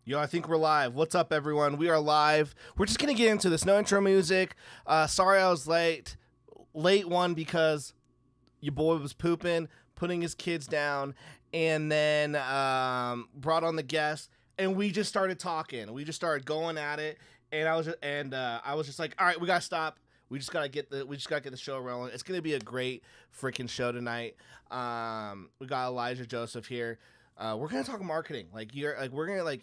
Yo, I think we're live. What's up, everyone? We are live. We're just gonna get into this. No intro music. Sorry I was late. Late one because your boy was pooping, putting his kids down, and then brought on the guest, and we just started talking. We just started going at it, and I was just like, all right, we gotta stop. We just gotta get the show rolling. It's gonna be a great freaking show tonight. We got Elijah Joseph here. We're gonna talk marketing. We're gonna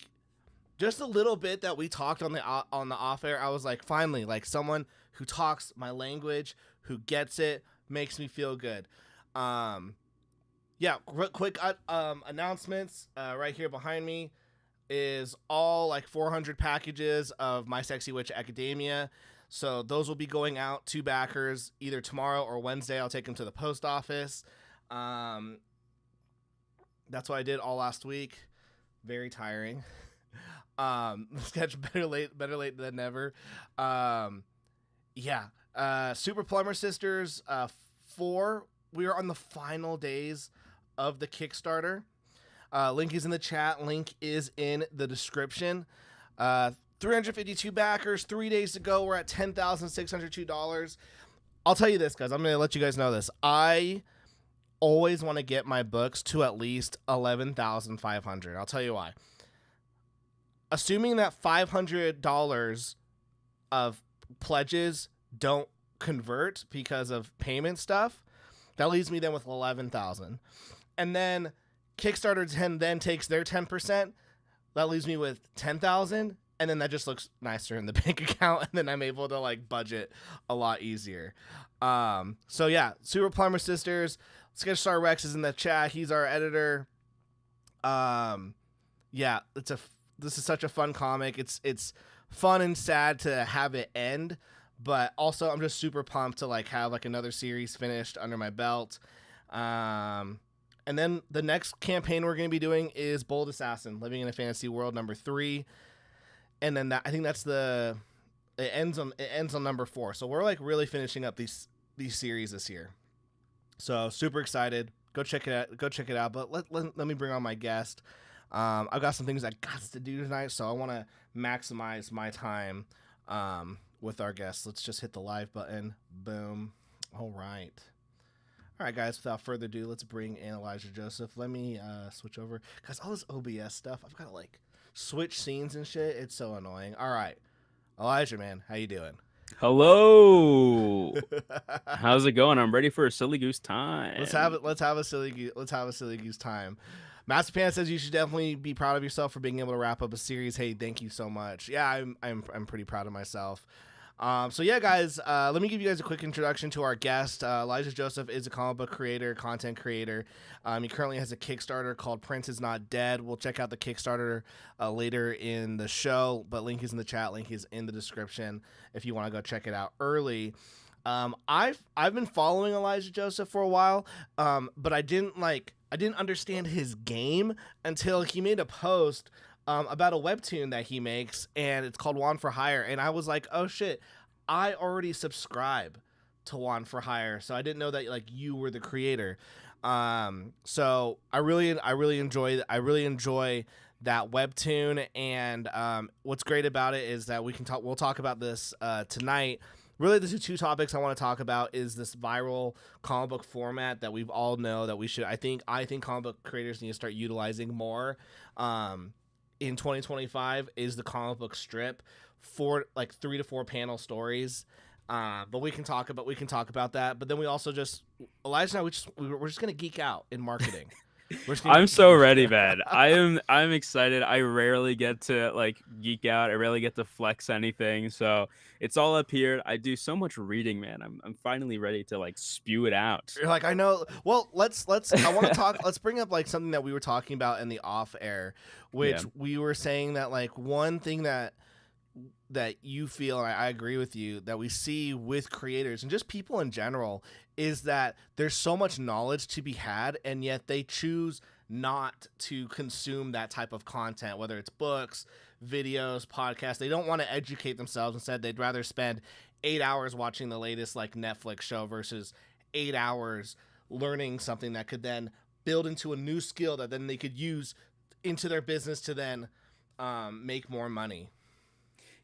just a little bit that we talked on the off air. I was like, finally, like someone who talks my language, who gets it, makes me feel good. Yeah, quick announcements. Right here behind me is all like 400 packages of My Sexy Witch Academia. So those will be going out to backers either tomorrow or Wednesday. I'll take them to the post office. That's what I did all last week. Very tiring. Sketch better late than never. Yeah. Super Plumber Sisters 4. We are on the final days of the Kickstarter. Link is in the chat. Link is in the description. 352 backers. 3 days to go. We're at $10,602. I'll tell you this, guys. I'm going to let you guys know this. I always want to get my books to at least 11,500. I'll tell you why. Assuming that $500 of pledges don't convert because of payment stuff, that leaves me then with 11,000. And then Kickstarter 10 then takes their 10%. That leaves me with 10,000. And then that just looks nicer in the bank account. And then I'm able to like budget a lot easier. So yeah, Super Plumber Sisters. Sketchstar Rex is in the chat. He's our editor. Yeah, this is such a fun comic. It's fun and sad to have it end, but also I'm just super pumped to like have like another series finished under my belt. And then the next campaign we're going to be doing is Bold Assassin, Living in a Fantasy World #3. And then I think that's it ends on number 4. So we're like really finishing up these series this year. So super excited. Go check it out. But let me bring on my guest. I've got some things I got to do tonight, so I want to maximize my time with our guests. Let's just hit the live button. Boom. All right, guys. Without further ado, let's bring in Elijah Joseph. Let me switch over, because all this OBS stuff, I've got to like switch scenes and shit. It's so annoying. All right, Elijah, man, how you doing? Hello. How's it going? I'm ready for a silly goose time. Let's have a silly goose time. Masterpan says you should definitely be proud of yourself for being able to wrap up a series. Hey, thank you so much. Yeah, I'm pretty proud of myself. So yeah, guys, let me give you guys a quick introduction to our guest. Elijah Joseph is a comic book creator, content creator. He currently has a Kickstarter called Prince is Not Dead. We'll check out the Kickstarter later in the show, but link is in the chat. Link is in the description if you want to go check it out early. I've been following Elijah Joseph for a while, but I didn't understand his game until he made a post about a webtoon that he makes, and it's called Juan for Hire. And I was like, oh shit, I already subscribe to Juan for Hire, so I didn't know that like you were the creator. So I really enjoy that webtoon, and what's great about it is that we'll talk about this tonight. Really, the two topics I want to talk about is this viral comic book format that we've all know that we should. I think comic book creators need to start utilizing more. In 2025 is the comic book strip for like 3 to 4 panel stories. But we can talk about that. But then we also Elijah and I, we're just gonna geek out in marketing. I'm so ready, man. I'm excited. I rarely get to like geek out. I rarely get to flex anything. So it's all up here. I do so much reading, man. I'm finally ready to like spew it out. You're like, I know. Well, let's I want to talk. Let's bring up like something that we were talking about in the off air, which we were saying that like one thing that you feel, and I agree with you, that we see with creators and just people in general is that there's so much knowledge to be had, and yet they choose not to consume that type of content, whether it's books, videos, podcasts. They don't want to educate themselves. Instead, they'd rather spend 8 hours watching the latest like Netflix show versus 8 hours learning something that could then build into a new skill that then they could use into their business to then make more money.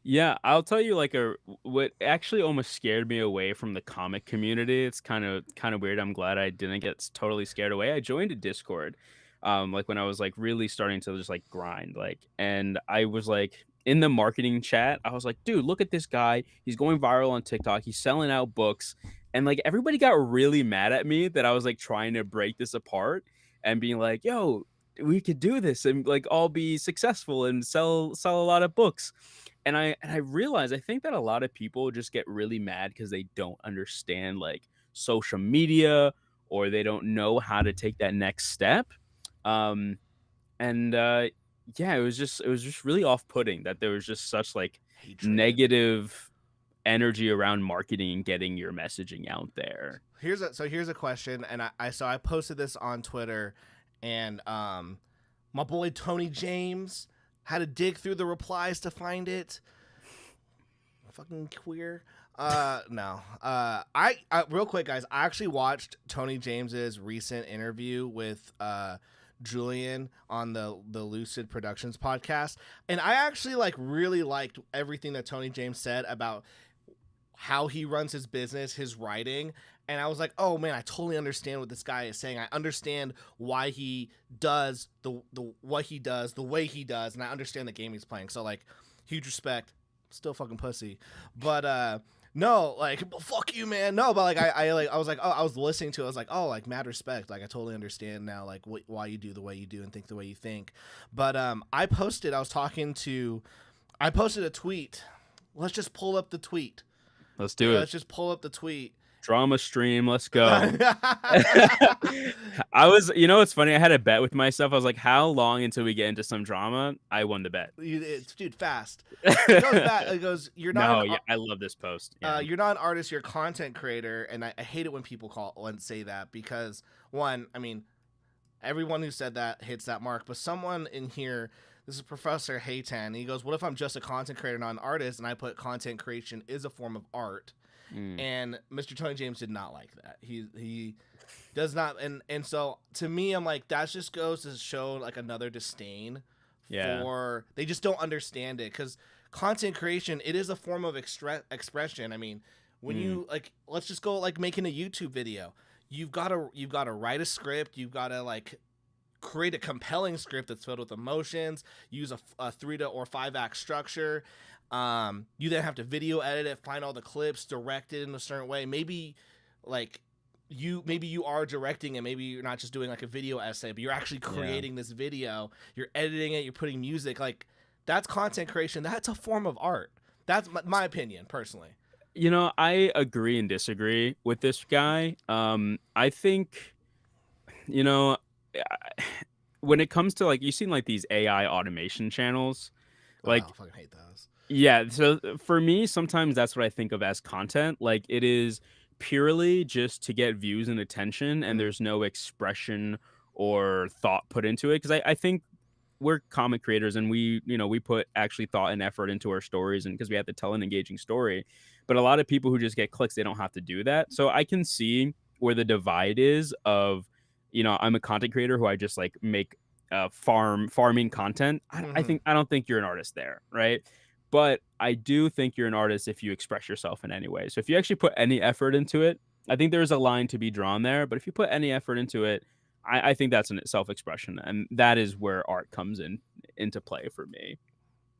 Yeah, I'll tell you like a what actually almost scared me away from the comic community. It's kind of weird. I'm glad I didn't get totally scared away. I joined a Discord, like when I was like really starting to just like grind, like, and I was like in the marketing chat. I was like, dude, look at this guy. He's going viral on TikTok. He's selling out books, and like everybody got really mad at me that I was like trying to break this apart and being like, yo, we could do this and like all be successful and sell a lot of books. And I realize I think that a lot of people just get really mad because they don't understand like social media or they don't know how to take that next step. Um, and yeah, it was just really off-putting that there was just such like Hatred. negative energy around marketing and getting your messaging out there. Here's a question, and I posted this on Twitter, and my boy Tony James had to dig through the replies to find it. Fucking queer. No. I real quick, guys. I actually watched Tony James's recent interview with Julian on the Lucid Productions podcast, and I actually like really liked everything that Tony James said about how he runs his business, his writing. And I was like, oh man, I totally understand what this guy is saying. I understand why he does the what he does, the way he does, and I understand the game he's playing. So like, huge respect. Still fucking pussy, but no, like fuck you, man. No, but like I was like, oh, I was listening to it. I was like, oh, like mad respect. Like I totally understand now, like why you do the way you do and think the way you think. But I posted. I posted a tweet. Let's just pull up the tweet. Let's do it. Let's just pull up the tweet. Drama stream, let's go. I was, it's funny. I had a bet with myself. I was like, how long until we get into some drama? I won the bet. Dude, fast. It goes back. It goes. You're not. No, yeah, I love this post. Yeah. You're not an artist. You're a content creator, and I hate it when people say that because one, I mean, everyone who said that hits that mark, but someone in here. This is Professor Haytan. He goes, "What if I'm just a content creator, not an artist?" And I put content creation is a form of art. And Mr. Tony James did not like that. He does not, and so to me, I'm like, that just goes to show like another disdain for they just don't understand it because content creation, it is a form of expression. I mean, when you like, let's just go like making a YouTube video. You've got to write a script. You've got to like create a compelling script that's filled with emotions. Use a 3 to or 5 act structure. You then have to video edit it, find all the clips, direct it in a certain way. Maybe you are directing and maybe you're not just doing like a video essay, but you're actually creating this video. You're editing it. You're putting music. Like that's content creation. That's a form of art. That's my opinion personally. I agree and disagree with this guy. I think, when it comes to like, you've seen like these AI automation channels, like, I fucking hate those. Yeah, so for me, sometimes that's what I think of as content. Like it is purely just to get views and attention, and there's no expression or thought put into it. Because I think we're comic creators and we put actually thought and effort into our stories, and because we have to tell an engaging story. But a lot of people who just get clicks, they don't have to do that. So I can see where the divide is of, I'm a content creator who I just like make farming content. I don't think you're an artist there, right? But I do think you're an artist if you express yourself in any way. So if you actually put any effort into it, I think there's a line to be drawn there. But if you put any effort into it, I think that's a self-expression, and that is where art comes into play for me.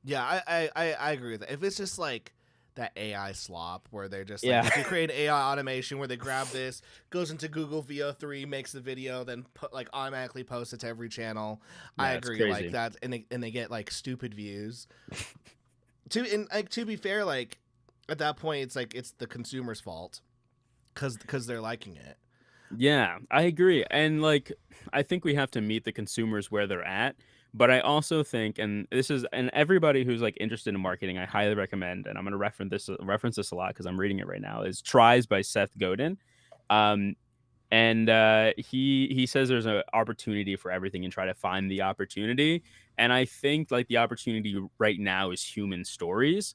Yeah, I agree with that. If it's just like that AI slop where they're just like, if you create an AI automation where they grab this, goes into Google VO3, makes the video, then automatically posts it to every channel. Yeah, I agree, like that, and they get like stupid views. To be fair, like at that point, it's like it's the consumer's fault because they're liking it. Yeah, I agree, and like I think we have to meet the consumers where they're at. But I also think, and everybody who's like interested in marketing, I highly recommend, and I'm going to reference this a lot because I'm reading it right now, is Tries by Seth Godin. And he says there's an opportunity for everything and try to find the opportunity. And I think like the opportunity right now is human stories,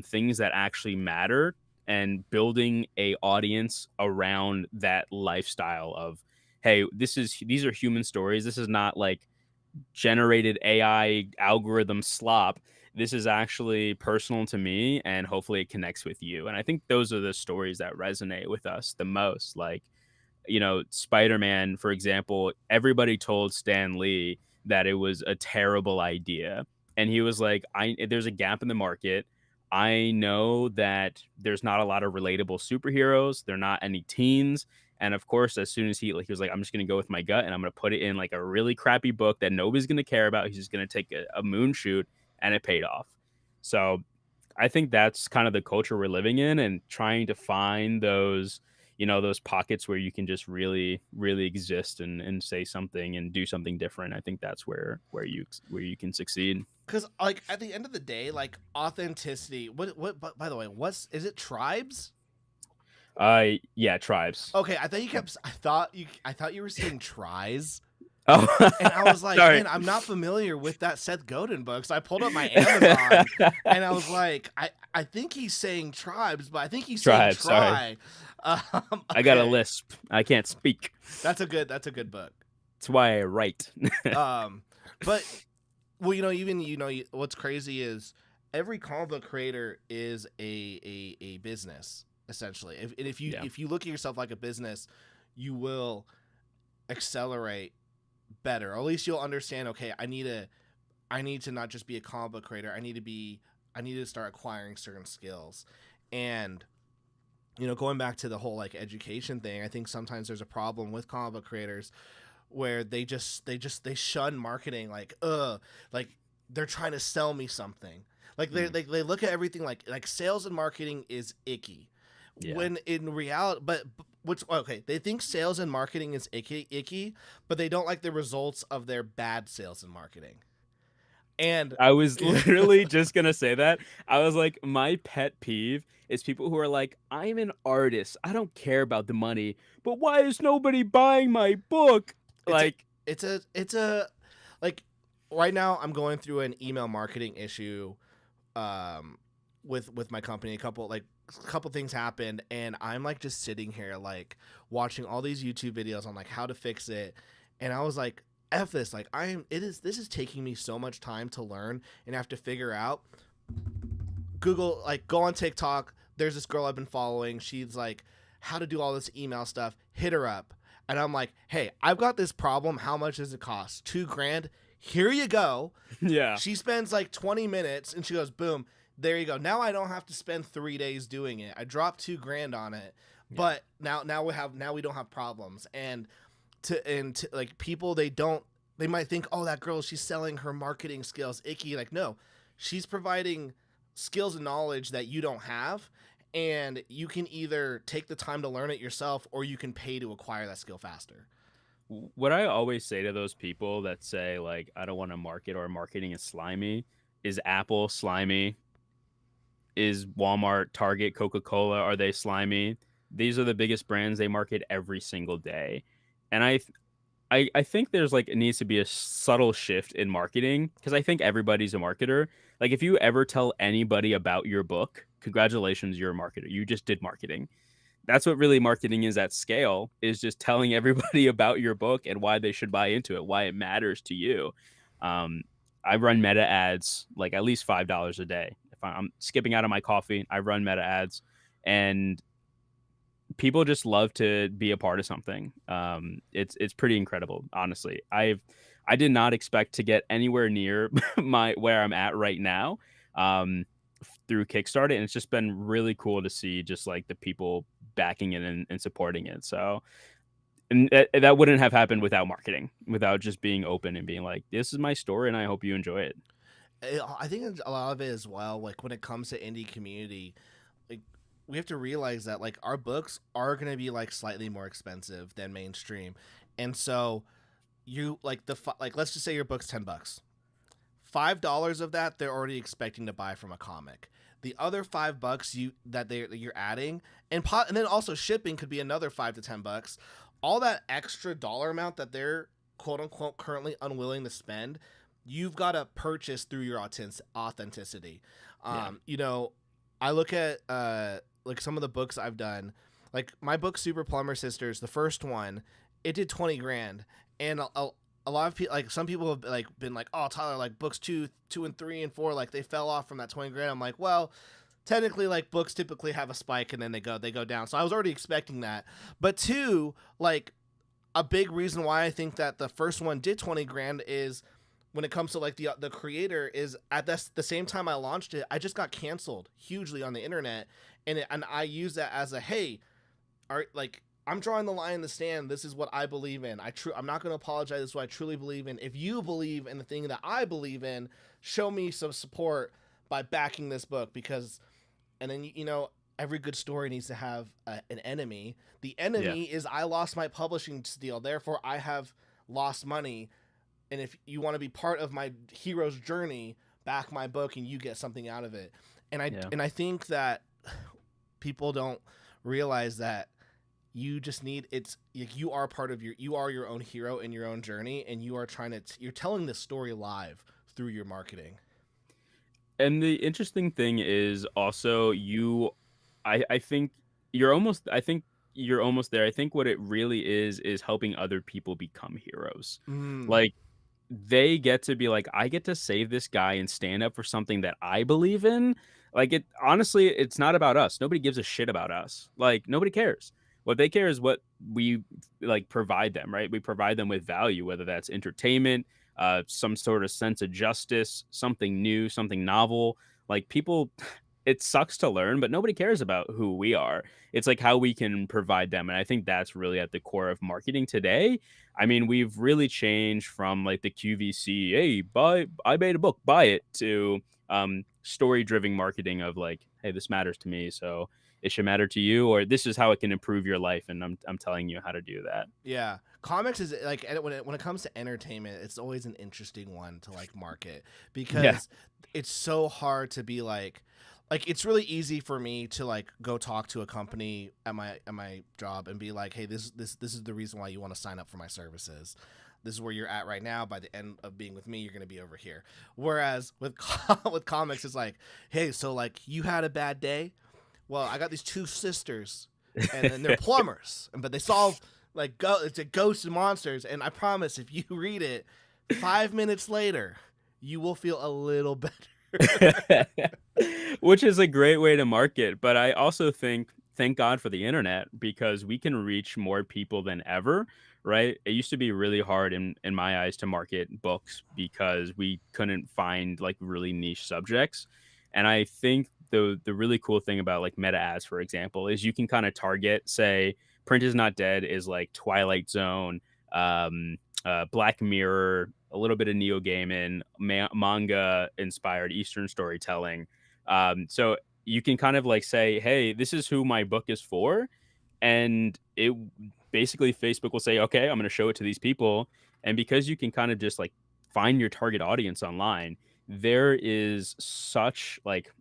things that actually matter, and building a audience around that lifestyle of, hey, these are human stories. This is not like generated AI algorithm slop. This is actually personal to me, and hopefully it connects with you. And I think those are the stories that resonate with us the most. Like, Spider-Man, for example, everybody told Stan Lee that it was a terrible idea. And he was like, there's a gap in the market. I know that there's not a lot of relatable superheroes. There are not any teens. And of course, as soon as he was like, I'm just gonna go with my gut and I'm gonna put it in like a really crappy book that nobody's gonna care about. He's just gonna take a moon shoot, and it paid off. So I think that's kind of the culture we're living in, and trying to find those pockets where you can just really, really exist and say something and do something different. I think that's where you can succeed. Because like at the end of the day, like authenticity. What? But by the way, is it tribes? Yeah, tribes. Okay, I thought you kept. I thought you were saying tries. Oh, And I was like, sorry. man, I'm not familiar with that Seth Godin book. So I pulled up my Amazon and I was like, I think he's saying tribes, but I think he's saying Tribes. Sorry, try. Um, I got a okay. lisp. I can't speak. That's a good book. That's why I write. Um, but well, what's crazy is every comic book creator is a business essentially. If you Yeah. if you look at yourself like a business, you will accelerate better. Or at least you'll understand. Okay, I need to not just be a comic book creator. I need to start acquiring certain skills, and going back to the whole like education thing, I think sometimes there's a problem with comic book creators where they shun marketing like they're trying to sell me something. Like Mm, they look at everything like sales and marketing is icky. yeah. When in reality, which okay, they think sales and marketing is icky, but they don't like the results of their bad sales and marketing. And I was literally just gonna say that. I was like, my pet peeve is people who are like, I'm an artist. I don't care about the money, but why is nobody buying my book? it's a Like, it's a like right now I'm going through an email marketing issue um with my company. A couple things happened and I'm like just sitting here like watching all these YouTube videos on like how to fix it, and I was like, F this. Like this is taking me so much time to learn and have to figure out. Google, like, go on TikTok. There's this girl I've been following. She's like, how to do all this email stuff. Hit her up. And I'm like, hey, I've got this problem. How much does it cost? $2,000. Here you go. yeah, She spends like 20 minutes and she goes, boom, there you go. Now I don't have to spend 3 days doing it. I dropped $2,000 on it. yeah. But now we don't have problems. And like people, they might think, oh, that girl, she's selling her marketing skills icky. Like, no, she's providing skills and knowledge that you don't have, and you can either take the time to learn it yourself or you can pay to acquire that skill faster. What I always say to those people that say like, I don't want to market or marketing is slimy, is Apple slimy? Is Walmart, Target, Coca-Cola, are they slimy? These are the biggest brands. They market every single day. And I think there's like it needs to be a subtle shift in marketing, because I think everybody's a marketer. Like, if you ever tell anybody about your book, congratulations, you're a marketer. You just did marketing. That's what really marketing is at scale, is just telling everybody about your book and why they should buy into it, why it matters to you. Um, I run meta ads like at least $5 a day. If I'm skipping out on my coffee, I run meta ads, and people just love to be a part of something. It's pretty incredible, honestly. I did not expect to get anywhere near my where I'm at right now, um, through Kickstarter, and it's just been really cool to see just like the people backing it and supporting it. So, and that wouldn't have happened without marketing, without just being open and being like, "This is my story, and I hope you enjoy it." I think a lot of it as well, like when it comes to indie community, like we have to realize that like our books are going to be like slightly more expensive than mainstream. And so you like like let's just say your book's $10. $5 of that they're already expecting to buy from a comic. The other $5 you're adding, and then also shipping could be another $5 to $10. All that extra dollar amount that they're quote unquote currently unwilling to spend, you've got to purchase through your authenticity. Yeah, I look at like some of the books I've done, like my book Super Plumber Sisters, the first one, it did 20 grand, and a lot of people, like some people have like been like, oh, Tyler, like books 2, 2, and 3, and 4, like they fell off from that 20 grand. I'm like, well, technically, like books typically have a spike and then they go down. So I was already expecting that. But two, like a big reason why I think that the first one did 20 grand is when it comes to like the creator is at the same time I launched it, I just got canceled hugely on the internet, and I use that as a hey, like I'm drawing the line in the sand. This is what I believe in. I'm not going to apologize. This is what I truly believe in. If you believe in the thing that I believe in, show me some support by backing this book because, and then you know every good story needs to have an enemy. The enemy is I lost my publishing deal, therefore I have lost money. And if you want to be part of my hero's journey, back my book and you get something out of it. And I think that people don't realize that you just need it's like you are part of you are your own hero in your own journey, and you are trying to you're telling this story live through your marketing. And the interesting thing is also I think you're almost there. I think what it really is helping other people become heroes. Mm. Like they get to be like, I get to save this guy and stand up for something that I believe in. Like it honestly, it's not about us. Nobody gives a shit about us. Like nobody cares. What they care is what we like provide them, right? We provide them with value, whether that's entertainment, some sort of sense of justice, something new, something novel. Like people, it sucks to learn, but nobody cares about who we are. It's like how we can provide them. And I think that's really at the core of marketing today. I mean, we've really changed from like the QVC, hey, I made a book, buy it, to story driven marketing of like, hey, this matters to me. So it should matter to you, or this is how it can improve your life. And I'm telling you how to do that. Yeah, comics is like when it comes to entertainment, it's always an interesting one to like market Yeah. because it's so hard to be like it's really easy for me to like go talk to a company at my job and be like, hey, this is the reason why you want to sign up for my services. This is where you're at right now. By the end of being with me, you're gonna be over here. Whereas with with comics, it's like, hey, so like you had a bad day. Well, I got these two sisters, and they're plumbers, but they solve like it's a ghosts and monsters. And I promise, if you read it, 5 minutes later, you will feel a little better. Which is a great way to market. But I also think, thank God for the internet because we can reach more people than ever, right? It used to be really hard in my eyes to market books because we couldn't find like really niche subjects. And I think the really cool thing about like meta ads, for example, is you can kind of target, say, Print is Not Dead is like Twilight Zone, Black Mirror, a little bit of Neo Gaiman, manga inspired Eastern storytelling. So you can kind of like say, hey, this is who my book is for. And it basically Facebook will say, okay, I'm going to show it to these people. And because you can kind of just like find your target audience online, there is such like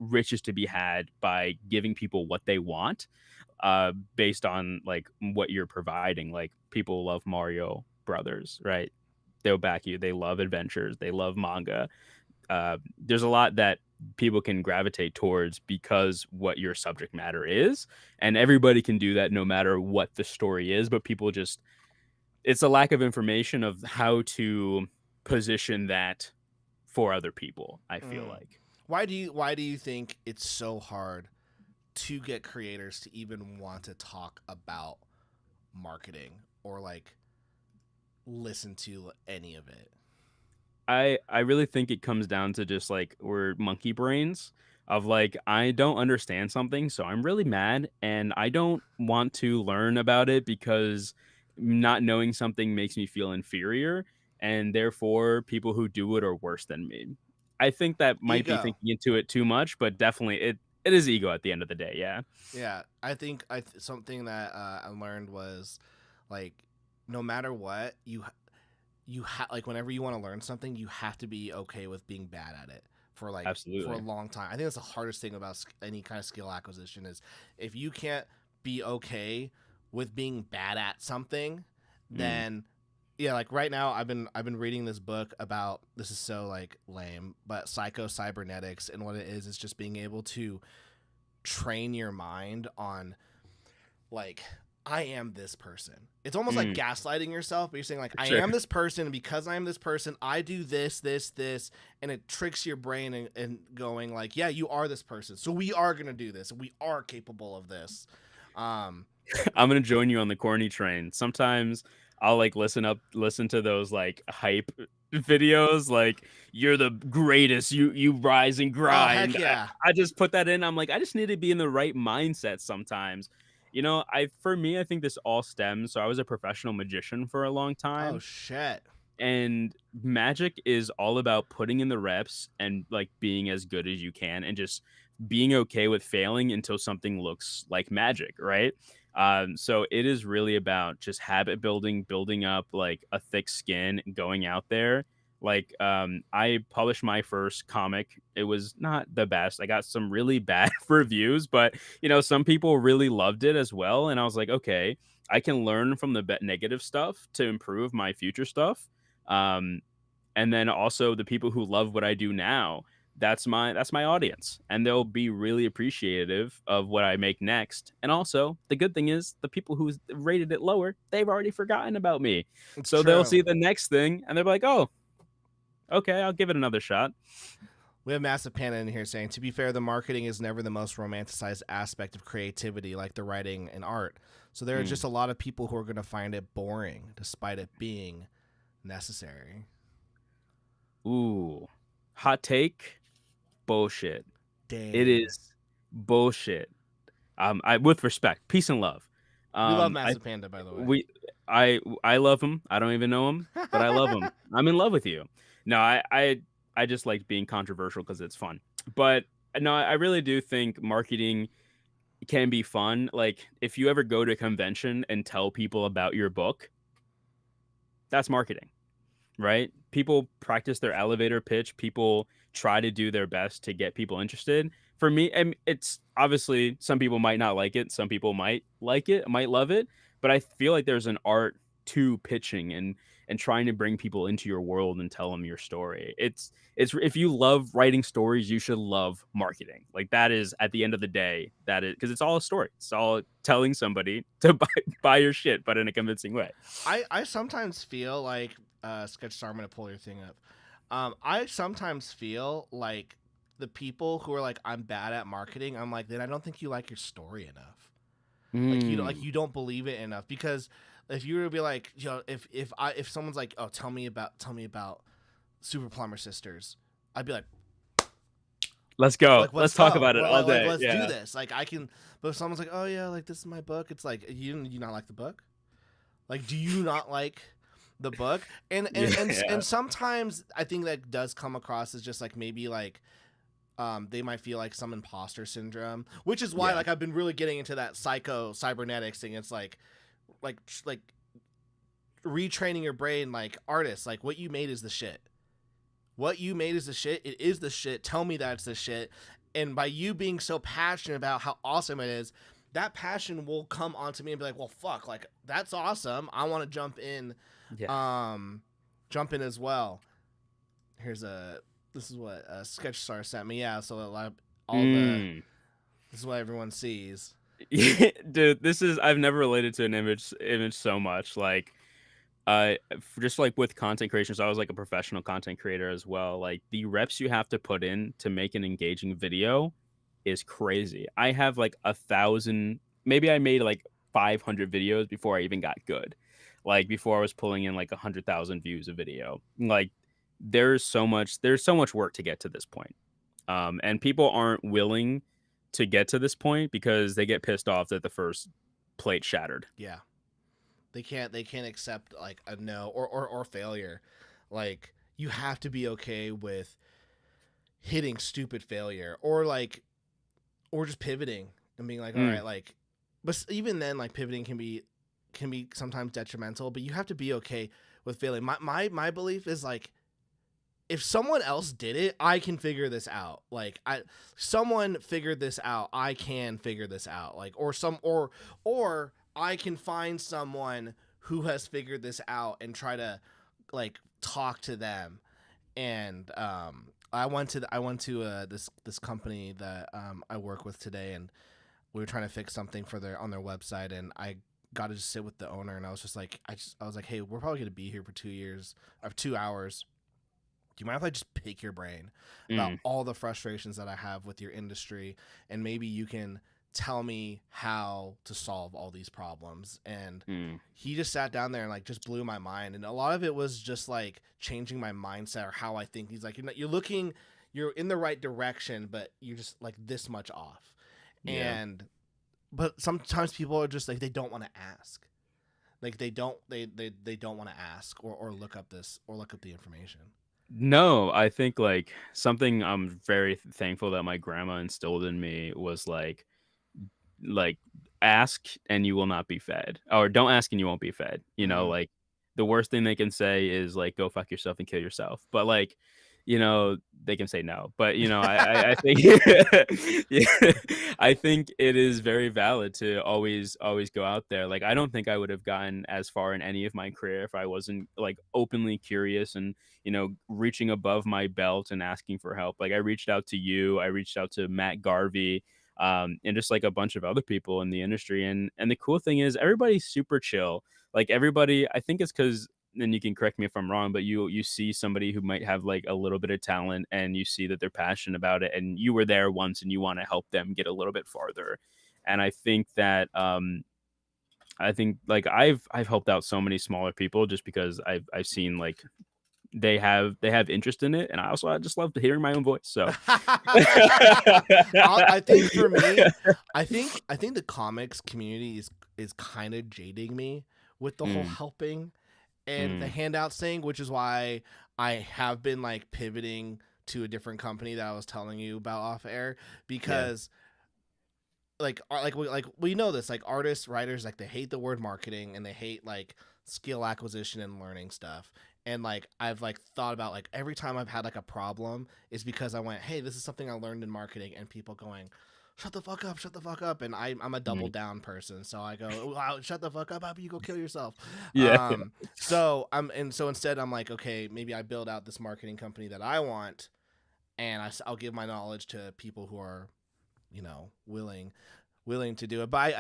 riches to be had by giving people what they want based on like what you're providing. Like people love Mario Brothers, right? They'll back you. They love adventures. They love manga. There's a lot that people can gravitate towards because what your subject matter is, and everybody can do that no matter what the story is. But people just, it's a lack of information of how to position that for other people, I feel Mm. like. Why do you think it's so hard to get creators to even want to talk about marketing or like listen to any of it? I really think it comes down to just like we're monkey brains of like I don't understand something, so I'm really mad and I don't want to learn about it because not knowing something makes me feel inferior, and therefore people who do it are worse than me. I think that might be Ego. thinking into it too much, but definitely it is ego at the end of the day. Yeah. Yeah, I think something that I learned was like no matter what you have like whenever you want to learn something, you have to be okay with being bad at it for a Absolutely. long time. I think that's the hardest thing about any kind of skill acquisition is if you can't be okay with being bad at something, Mm. then yeah, like right now I've been reading this book about this is so like lame, but psycho cybernetics, and what it is just being able to train your mind on like I am this person. It's almost like Mm, gaslighting yourself, but you're saying like, for I sure. am this person, and because I am this person, I do this, this, this, and it tricks your brain and going like, yeah, you are this person, so we are gonna do this, we are capable of this. Um, I'm gonna join you on the corny train. Sometimes I'll like listen to those like hype videos, like you're the greatest, you rise and oh heck grind. yeah, I just put that in. I'm like, I just need to be in the right mindset sometimes. For me, I think this all stems. So I was a professional magician for a long oh time, shit, and magic is all about putting in the reps and like being as good as you can and just being okay with failing until something looks like magic, right? So it is really about just habit building up like a thick skin, going out there. Like I published my first comic. It was not the best. I got some really bad reviews, but some people really loved it as well, and I was like, okay, I can learn from the negative stuff to improve my future stuff. um, and then also the people who love what I do now, that's my audience, and they'll be really appreciative of what I make next. And also, the good thing is the people who rated it lower, they've already forgotten about me. it's So they'll true. see the next thing and they're like, "Oh, okay, I'll give it another shot." We have Massive Panda in here saying, to be fair, the marketing is never the most romanticized aspect of creativity like the writing and art. So there are Mm. just a lot of people who are going to find it boring despite it being necessary. Ooh. Hot take, bullshit. It Dang. is bullshit. I with respect, peace and love. We love I Massive Panda, by the way. we I love him. I don't even know him, but I love him. I'm in love with you. No, I just like being controversial because it's fun. But no, I really do think marketing can be fun. Like if you ever go to a convention and tell people about your book, that's marketing, right? People practice their elevator pitch. People try to do their best to get people interested. For me, and it's obviously some people might not like it, some people might like it, might love it, but I feel like there's an art to pitching and trying to bring people into your world and tell them your story. It's if you love writing stories, you should love marketing. Like that is at the end of the day, that is because it's all a story. It's all telling somebody to buy your shit, but in a convincing way. I sometimes feel like Sketch Star, I'm gonna pull your thing up. I sometimes feel like the people who are like, I'm bad at marketing, I'm like, then I don't think you like your story enough. Mm, You don't believe it enough, because if you were to be like, if someone's like, oh, tell me about Super Plumber Sisters, I'd be let's go. like Let's let's talk go, about it all day. let's do Yeah. this, like I can. But if someone's like, oh yeah, like this is my book, it's like, you not like the book? Like, do you not like the book? Yeah, yeah. And sometimes I think that does come across as just like, maybe like, they might feel like some imposter syndrome, which is why Yeah. like I've been really getting into that psycho cybernetics thing. It's like retraining your brain, like, artists, like, what you made is the shit. What you made is the shit. It is the shit. Tell me that it's the shit. And by you being so passionate about how awesome it is, that passion will come onto me and be like, well, fuck, like, that's awesome. I want to Yeah. jump in as well. This is what Sketch Star sent me. Yeah, so Mm. this is what everyone sees. Dude, I've never related to an image so much. Like just like with content creation, so I was like a professional content creator as well. Like the reps you have to put in to make an engaging video is crazy. I have like 1,000, maybe I made like 500 videos before I even got good. Like before I was pulling in like 100,000 views a video. Like there's so much work to get to this point. And people aren't willing to get to this point because they get pissed off that the first plate shattered. Yeah. They can't accept like a no or failure. Like, you have to be okay with hitting stupid failure, or just pivoting and being like, all Mm, right, like, but even then, like, pivoting can be sometimes detrimental, but you have to be okay with failing. My belief is like, if someone else did it, I can figure this out. Like, someone figured this out, I can figure this out. Like, or I can find someone who has figured this out and try to, like, talk to them. And I went to this company that I work with today, and we were trying to fix something on their website, and got to just sit with the owner, and I was just like, I was like, hey, we're probably gonna be here for 2 years or 2 hours. Do you mind if I just pick your brain about Mm, all the frustrations that I have with your industry, and maybe you can tell me how to solve all these problems? And mm, he just sat down there and like just blew my mind, and a lot of it was just like changing my mindset or how I think. He's like, you're in the right direction, but you're just like this much off. yeah. And but sometimes people are just like they don't want to ask, like they don't want to ask or look up this or look up the information. No, I think, like, something I'm very thankful that my grandma instilled in me was, like, ask and you will not be fed, or don't ask and you won't be fed, Mm. like, the worst thing they can say is, like, "Go fuck yourself and kill yourself," but, like, they can say no, but, I think yeah, I think it is very valid to always go out there. Like, I don't think I would have gotten as far in any of my career if I wasn't, like, openly curious and, reaching above my belt and asking for help. Like, I reached out to you, I reached out to Matt Garvey, and just like a bunch of other people in the industry. And the cool thing is everybody's super chill. Like everybody, I think it's because, and you can correct me if I'm wrong, but you see somebody who might have like a little bit of talent and you see that they're passionate about it and you were there once and you want to help them get a little bit farther. And I think that I think like I've helped out so many smaller people just because I've seen like they have interest in it, and I just love hearing my own voice. So I think for me, I think the comics community is kind of jading me with the whole Mm, helping and the mm, handouts thing, which is why I have been like pivoting to a different company that I was telling you about off air, yeah. because we know this, like artists, writers, like they hate the word marketing and they hate like skill acquisition and learning stuff. And like I've like thought about like every time I've had like a problem is because I went, hey, this is something I learned in marketing, and people going, shut the fuck up, and I'm a double Mm, down person, so I go, wow, shut the fuck up, how about you go kill yourself? yeah. So instead I'm like, okay, maybe I build out this marketing company that I want, and I'll give my knowledge to people who are, willing to do it. But I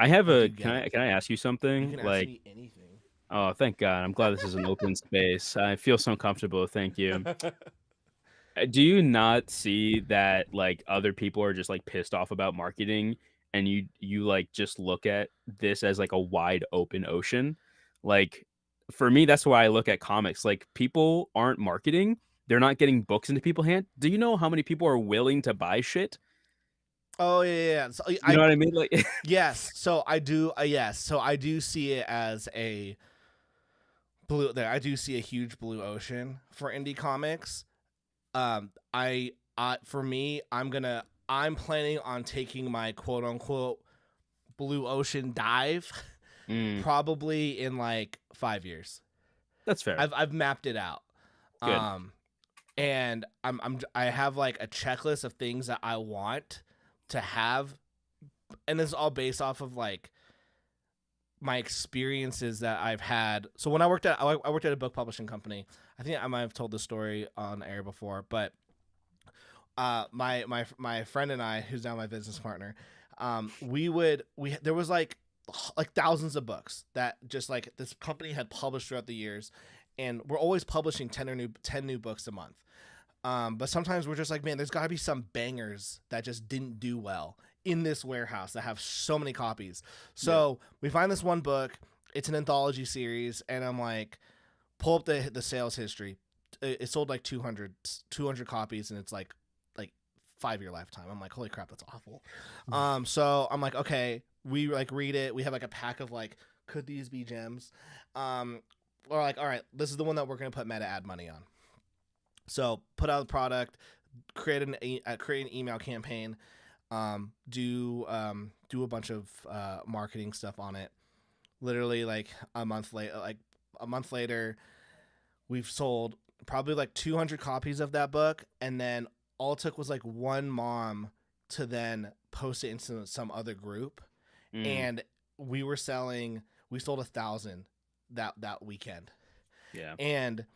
have I a do get can it. I ask you You something? can ask Like, me anything. oh, thank God. I'm glad this is an open space. I feel so comfortable. Thank you. Do you not see that like other people are just like pissed off about marketing and you like just look at this as like a wide open ocean? Like for me, that's why I look at comics. Like people aren't marketing. They're not getting books into people's hand. Do you know how many people are willing to buy shit? Oh yeah, yeah, yeah. So You know what I mean? Like yes. So I do. Yes. So I do see it as a blue. There, I do see a huge blue ocean for indie comics. For me, I'm planning on taking my quote unquote blue ocean dive mm, probably in like 5 years. that's fair. I've mapped it out. Good. Um, and I have like a checklist of things that I want to have, and this is all based off of like my experiences that I've had. So when I worked at a book publishing company. I think I might have told this story on air before, but my friend and I, who's now my business partner, we there was like thousands of books that just like this company had published throughout the years, and we're always publishing 10 new books a month. But sometimes we're just like, man, there's got to be some bangers that just didn't do well in this warehouse that have so many copies. Yeah. So we find this one book. It's an anthology series, and I'm like, pull up the sales history. It sold like 200 copies, and it's like 5 year lifetime. I'm like, holy crap, that's awful. So I'm like, okay, we like read it. We have like a pack of like, could these be gems? We're like, all right, this is the one that we're gonna put meta ad money on. So put out the product, create an email campaign, do a bunch of marketing stuff on it. Literally like a month later, we've sold probably like 200 copies of that book, and then all it took was like one mom to then post it into some other group, Mm, and we sold 1,000 that weekend. yeah. And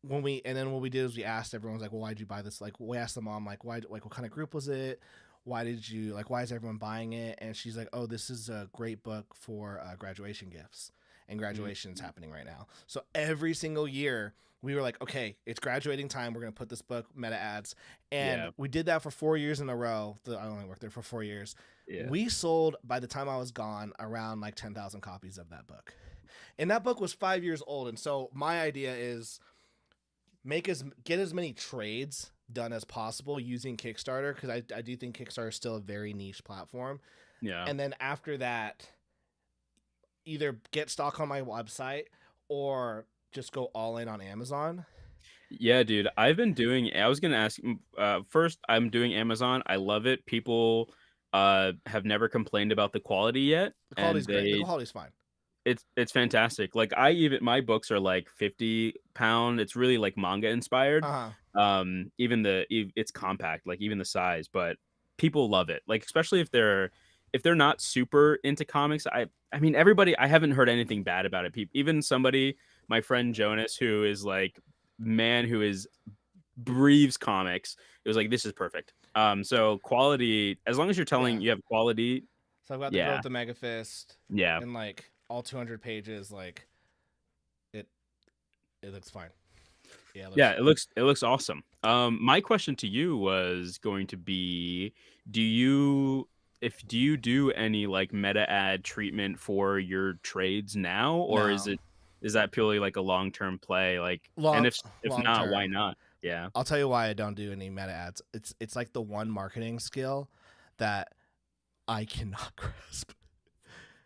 what we did is we asked everyone, like, well, why'd you buy this? Like, we asked the mom, like, why, like, what kind of group was it? why did you like, why is everyone buying it? And she's like, oh, this is a great book for graduation gifts, and graduation is happening right now. So every single year we were like, okay, it's graduating time. We're going to put this book meta ads. And we did that for 4 years in a row. I only worked there for 4 years. Yeah. We sold, by the time I was gone, around like 10,000 copies of that book. And that book was 5 years old. And so my idea is get as many trades done as possible using Kickstarter, because I do think Kickstarter is still a very niche platform. Yeah. And then after that, either get stock on my website or just go all in on Amazon. Yeah, dude. I was gonna ask. First, I'm doing Amazon. I love it. People have never complained about the quality yet. The quality's great. The quality's fine. It's fantastic. Like my books are like 50 pound. It's really like manga inspired. It's compact, like even the size, but people love it. Like, especially if they're not super into comics. I mean, everybody, I haven't heard anything bad about it. Even somebody, my friend Jonas, who is like, breathes comics, it was like, this is perfect. So quality, as long as you're telling you have quality. So I've got the girl with the Mega Fist. Yeah. And like all 200 pages, like it looks fine. Yeah, it looks awesome. My question to you was going to be, do you do any like meta ad treatment for your trades now, or is that purely like a long-term play? Like, and if not, why not? Yeah, I'll tell you why I don't do any meta ads. It's like the one marketing skill that I cannot grasp.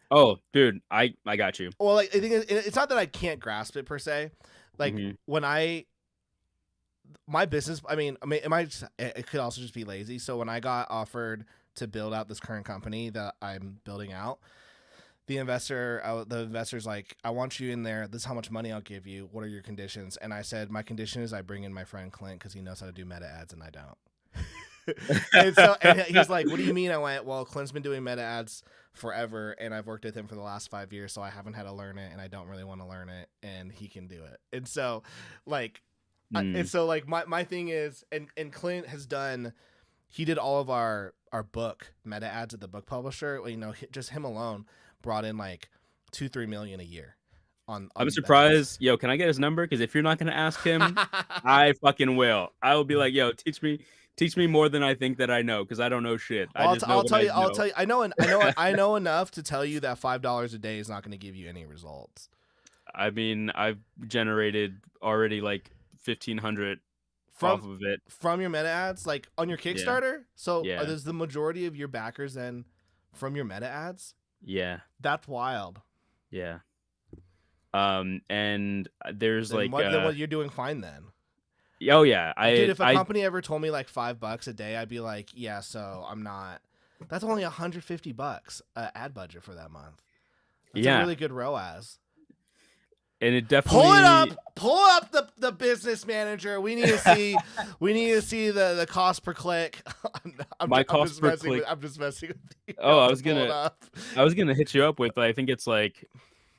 Oh, dude, I got you. Well, like, I think it's not that I can't grasp it per se. Like when my business, I mean, it could also just be lazy. So when I got offered to build out this current company that I'm building out, the investor's like, I want you in there. This is how much money I'll give you. What are your conditions? And I said, my condition is I bring in my friend Clint, because he knows how to do meta ads and I don't. and he's like, what do you mean? I went, well, Clint's been doing meta ads forever, and I've worked with him for the last 5 years, so I haven't had to learn it, and I don't really want to learn it, and he can do it. And so like my thing is, and Clint has done, he did all of our book meta ads at the book publisher. You know, just him alone brought in like 2-3 million a year. I'm surprised. Yo, can I get his number? Because if you're not gonna ask him, I fucking will. I will be like, yo, teach me more than I think that I know, because I don't know shit. I'll tell you. I know enough to tell you that $5 a day is not going to give you any results. I mean, I've generated already like 1,500 off of it from your meta ads, like on your Kickstarter. So there's the majority of your backers then from your meta ads. Yeah, that's wild. Yeah. And there's then what you're doing fine then. Oh yeah, dude, if a company ever told me like $5 a day, I'd be like, yeah, so I'm not. That's only $150 ad budget for that month. That's a really good ROAS. And it definitely pull up the business manager. We need to see the cost per click. I'm just messing with you. Oh, I was gonna hit you up with, I think it's like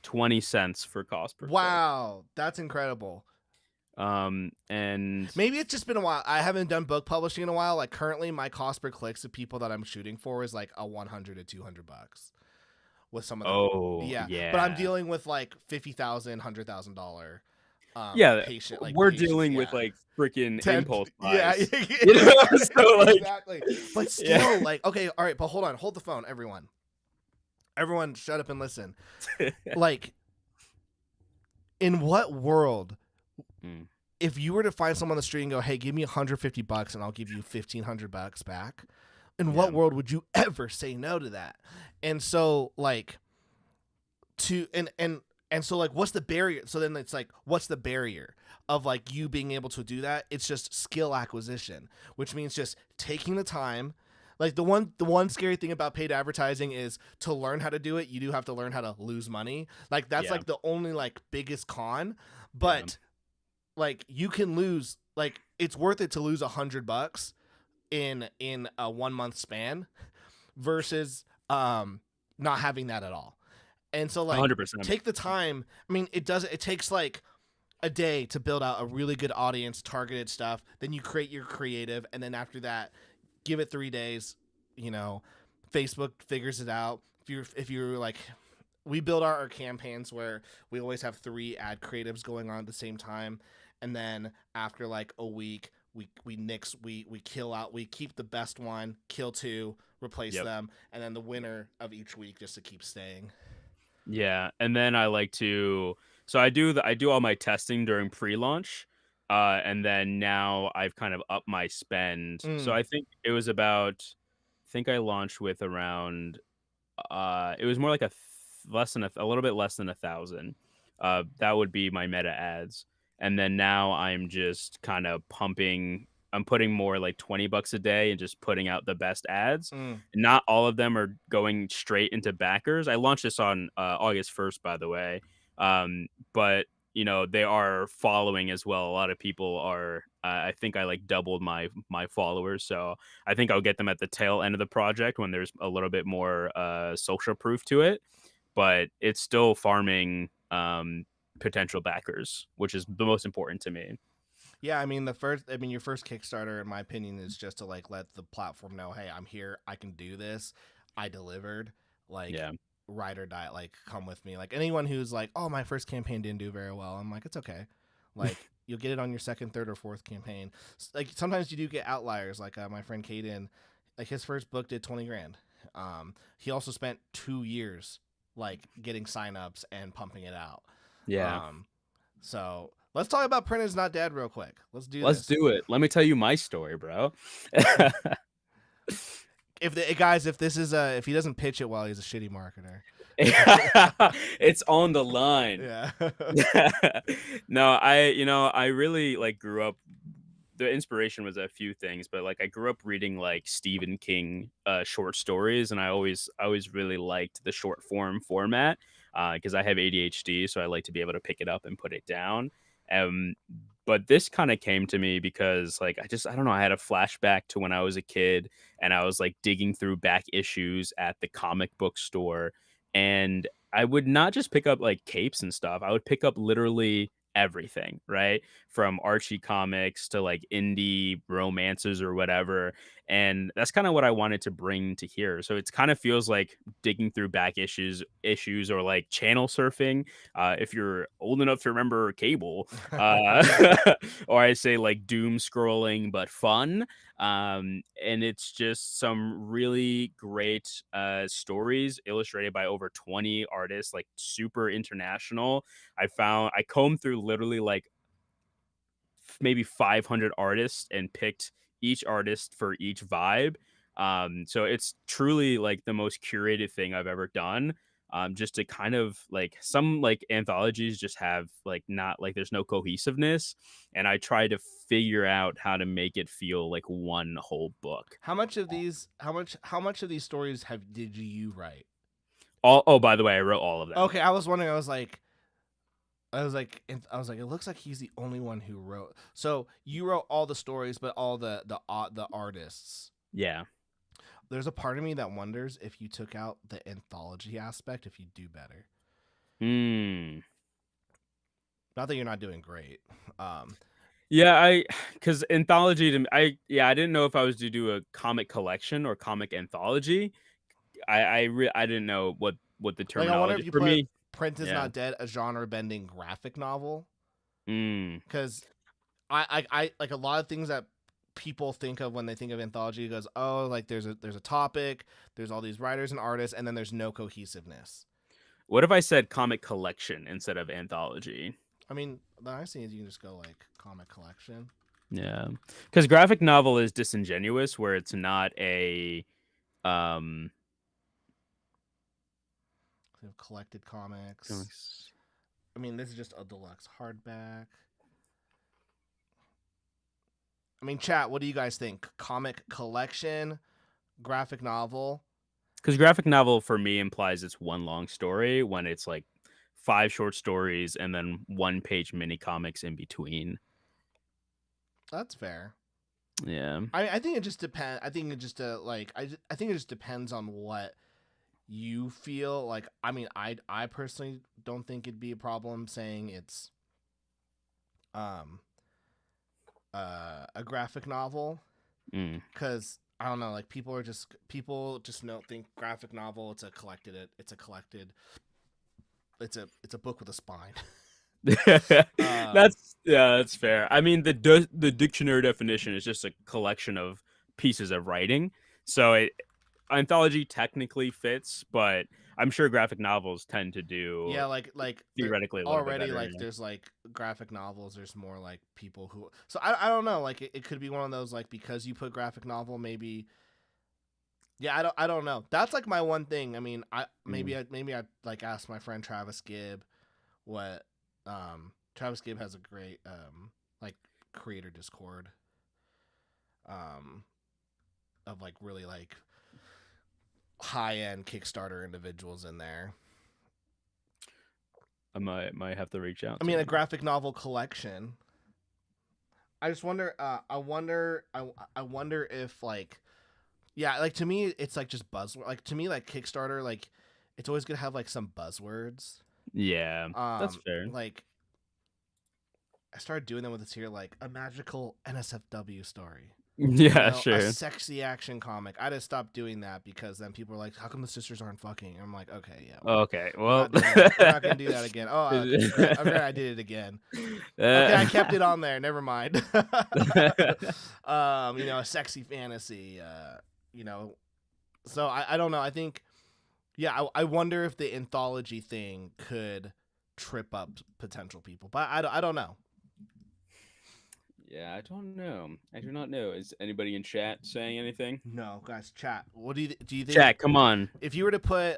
20 cents for cost per click. Wow, that's incredible. And maybe it's just been a while. I haven't done book publishing in a while. Like currently my cost per clicks of people that I'm shooting for is like a $100 to $200 with some of them. But I'm dealing with like $50,000, $100,000 patient. Like we're dealing with like freaking impulse buys. So like, exactly. But still, like, okay, all right, but hold the phone, everyone shut up and listen. Like, in what world, if you were to find someone on the street and go, hey, give me $150 and I'll give you $1,500 back, in what world would you ever say no to that? And so like so like, what's the barrier? So then it's like, what's the barrier of like you being able to do that? It's just skill acquisition, which means just taking the time. Like the one scary thing about paid advertising is to learn how to do it, you do have to learn how to lose money. Like that's like the only like biggest con. But like you can lose, like it's worth it to lose $100 in a 1 month span versus not having that at all. And so like 100%. Take the time. I mean, it takes like a day to build out a really good audience, targeted stuff. Then you create your creative, and then after that, give it 3 days, Facebook figures it out. If you're like, we build our campaigns where we always have 3 ad creatives going on at the same time, and then after like a week, we kill out, we keep the best one, kill 2, replace them, and then the winner of each week just to keep staying. Yeah, and then I like to so I do all my testing during pre-launch, and then now I've kind of upped my spend. So Mm. I think it was about I think I launched with around it was more like less than a little bit less than 1,000. That would be my meta ads, and then now I'm just kind of pumping. I'm putting more like $20 a day and just putting out the best ads. Mm. Not all of them are going straight into backers. I launched this on August 1st, by the way. But they are following as well. A lot of people are. I think I like doubled my followers, so I think I'll get them at the tail end of the project when there's a little bit more social proof to it. But it's still farming potential backers, which is the most important to me. Yeah, your first Kickstarter, in my opinion, is just to like let the platform know, hey, I'm here, I can do this, I delivered, like Yeah. ride or die, like come with me. Like anyone who's like, oh, my first campaign didn't do very well, I'm like, it's okay, like you'll get it on your second, third, or fourth campaign. Like sometimes you do get outliers, like my friend Caden, like his first book did 20 grand. He also spent 2 years like getting signups and pumping it out. Yeah. So let's talk about Print is Not Dead real quick. Let's do Let's this. do it. Let me tell you my story, bro. If he doesn't pitch it well, he's a shitty marketer. It's on the line. Yeah. No, I really like grew up. The inspiration was a few things, but like I grew up reading like Stephen King short stories, and I always really liked the short form format because I have ADHD, so I like to be able to pick it up and put it down. Um, but this kind of came to me because like I don't know, I had a flashback to when I was a kid and I was like digging through back issues at the comic book store, and I would not just pick up like capes and stuff. I would pick up literally everything, right? From Archie comics to like indie romances or whatever. And that's kind of what I wanted to bring to here. So it's kind of feels like digging through back issues or like channel surfing. If you're old enough to remember cable, or I say like doom scrolling, but fun. And it's just some really great stories illustrated by over 20 artists, like super international. I combed through literally like maybe 500 artists and picked each artist for each vibe. So it's truly like the most curated thing I've ever done. Just to kind of like some like anthologies just have like not like there's no cohesiveness, and I try to figure out how to make it feel like one whole book. How much of these stories did you write? Oh, by the way, I wrote all of them. Okay, I was wondering. It looks like he's the only one who wrote. So you wrote all the stories, but all the artists. Yeah. There's a part of me that wonders if you took out the anthology aspect, if you'd do better. Hmm. Not that you're not doing great. Yeah, because anthology I didn't know if I was to do a comic collection or comic anthology. I didn't know what the Like I wonder if terminology you for put me. Print is Yeah. Not Dead, a genre-bending graphic novel, Mm. because I like a lot of things that people think of when they think of anthology. It goes, oh, like there's a topic, there's all these writers and artists, and then there's no cohesiveness. What if I said comic collection instead of anthology? I mean, the nice thing is you can just go like comic collection. Yeah, because graphic novel is disingenuous, where it's not a um. They have collected comics. comics- I mean, this is just a deluxe hardback. I mean, chat, what do you guys think? Comic collection, graphic novel? Because graphic novel for me implies it's one long story when it's like 5 short stories and then 1 page mini comics in between. That's fair. Yeah. I think it just depends. I think it just I think it just depends on what you feel like. I mean, I personally don't think it'd be a problem saying it's a graphic novel, Mm. because I don't know, like people just know think graphic novel. It's a book with a spine. um, That's fair. I mean, the dictionary definition is just a collection of pieces of writing. So anthology technically fits, but I'm sure graphic novels tend to do yeah, like there theoretically a little bit already better. like Yeah. there's like graphic novels. There's more like people who. So I don't know. Like it could be one of those like because you put graphic novel maybe. Yeah, I don't know. That's like my one thing. I mean, Mm. maybe I like ask my friend Travis Gibb what Travis Gibb has a great like creator Discord um of like really like high end Kickstarter individuals in there. I might have to reach out I to mean, a him. graphic novel collection. I just wonder. I wonder if like, yeah, like to me, it's like just buzzword. Like to me, like Kickstarter, like it's always gonna have like some buzzwords. Yeah, that's fair. Like I started doing them with this here, like a magical NSFW story. Yeah, A sure. sexy action comic. I just stopped doing that because then people are like, "How come the sisters aren't fucking?" And I'm like, "Okay, yeah, Okay, we're well, not doing that. We're not gonna do that again." Oh, okay, great. I did it again. Okay, I kept it on there. Never mind. A sexy fantasy. You know, so I don't know. I think, yeah, I wonder if the anthology thing could trip up potential people, but I don't know. Yeah, I don't know. I do not know. Is anybody in chat saying anything? No, guys, chat. What do you think? Chat, come on. If you were to put,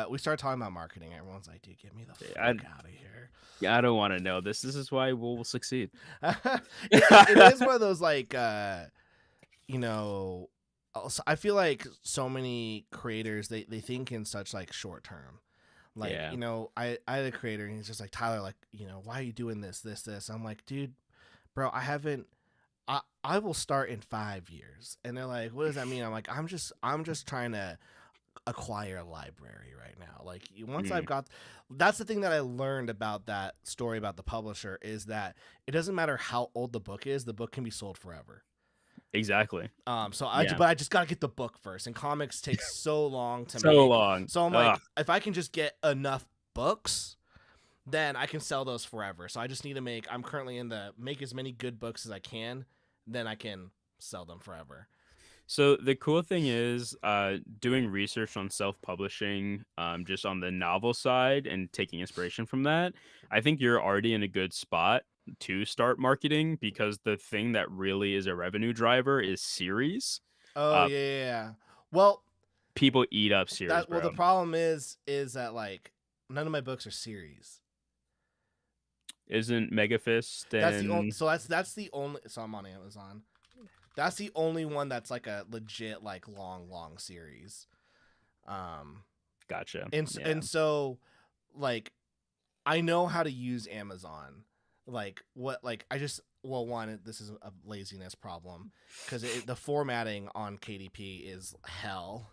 we start talking about marketing, everyone's like, dude, get me the I fuck out of here. Yeah, I don't want to know this. This is why we'll succeed. It is one of those, like, you know, I feel like so many creators, they think in such, like, short term. Like, Yeah. I had a creator and he's just like, Tyler, like, why are you doing this? I'm like, dude, bro, I haven't. I will start in 5 years, and they're like, "What does that mean?" I'm like, I'm just trying to acquire a library right now. Like once I've Mm, got, that's the thing that I learned about that story about the publisher is that it doesn't matter how old the book is, the book can be sold forever. exactly. Yeah. But I just gotta get the book first, and comics take so long to So make. long. So I'm Ugh. like, if I can just get enough books, then I can sell those forever. So I just need to make. I'm currently in the make as many good books as I can, then I can sell them forever. So the cool thing is, doing research on self-publishing, just on the novel side and taking inspiration from that. I think you're already in a good spot to start marketing because the thing that really is a revenue driver is series. Oh Uh, yeah, yeah, yeah. Well, People eat up series, the bro. problem is that like none of my books are series. Isn't Megafist That's the only. and So that's the only. So I'm on Amazon. That's the only one that's like a legit like long series. Um, gotcha? Yeah. and so like I know how to use Amazon. Like what like I just well one this is a laziness problem because the formatting on KDP is hell.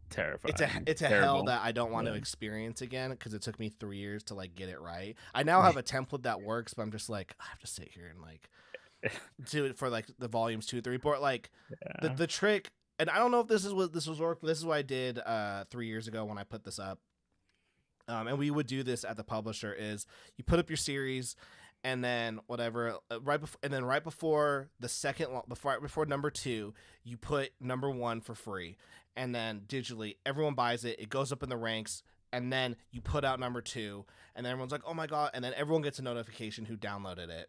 Terrifying. It's a hell Terrible. that I don't want to Yeah. experience again because it took me 3 years to like get it right. I now have a template that works, but I'm just like I have to sit here and like do it for like the volumes 2, 3. But like Yeah. the trick, and I don't know if this is what this was work. But this is what I did 3 years ago when I put this up. And we would do this at the publisher is you put up your series and then whatever right before the before number 2 you put number 1 for free, and then digitally everyone buys it goes up in the ranks, and then you put out number 2, and then everyone's like, oh my god, and then everyone gets a notification who downloaded it.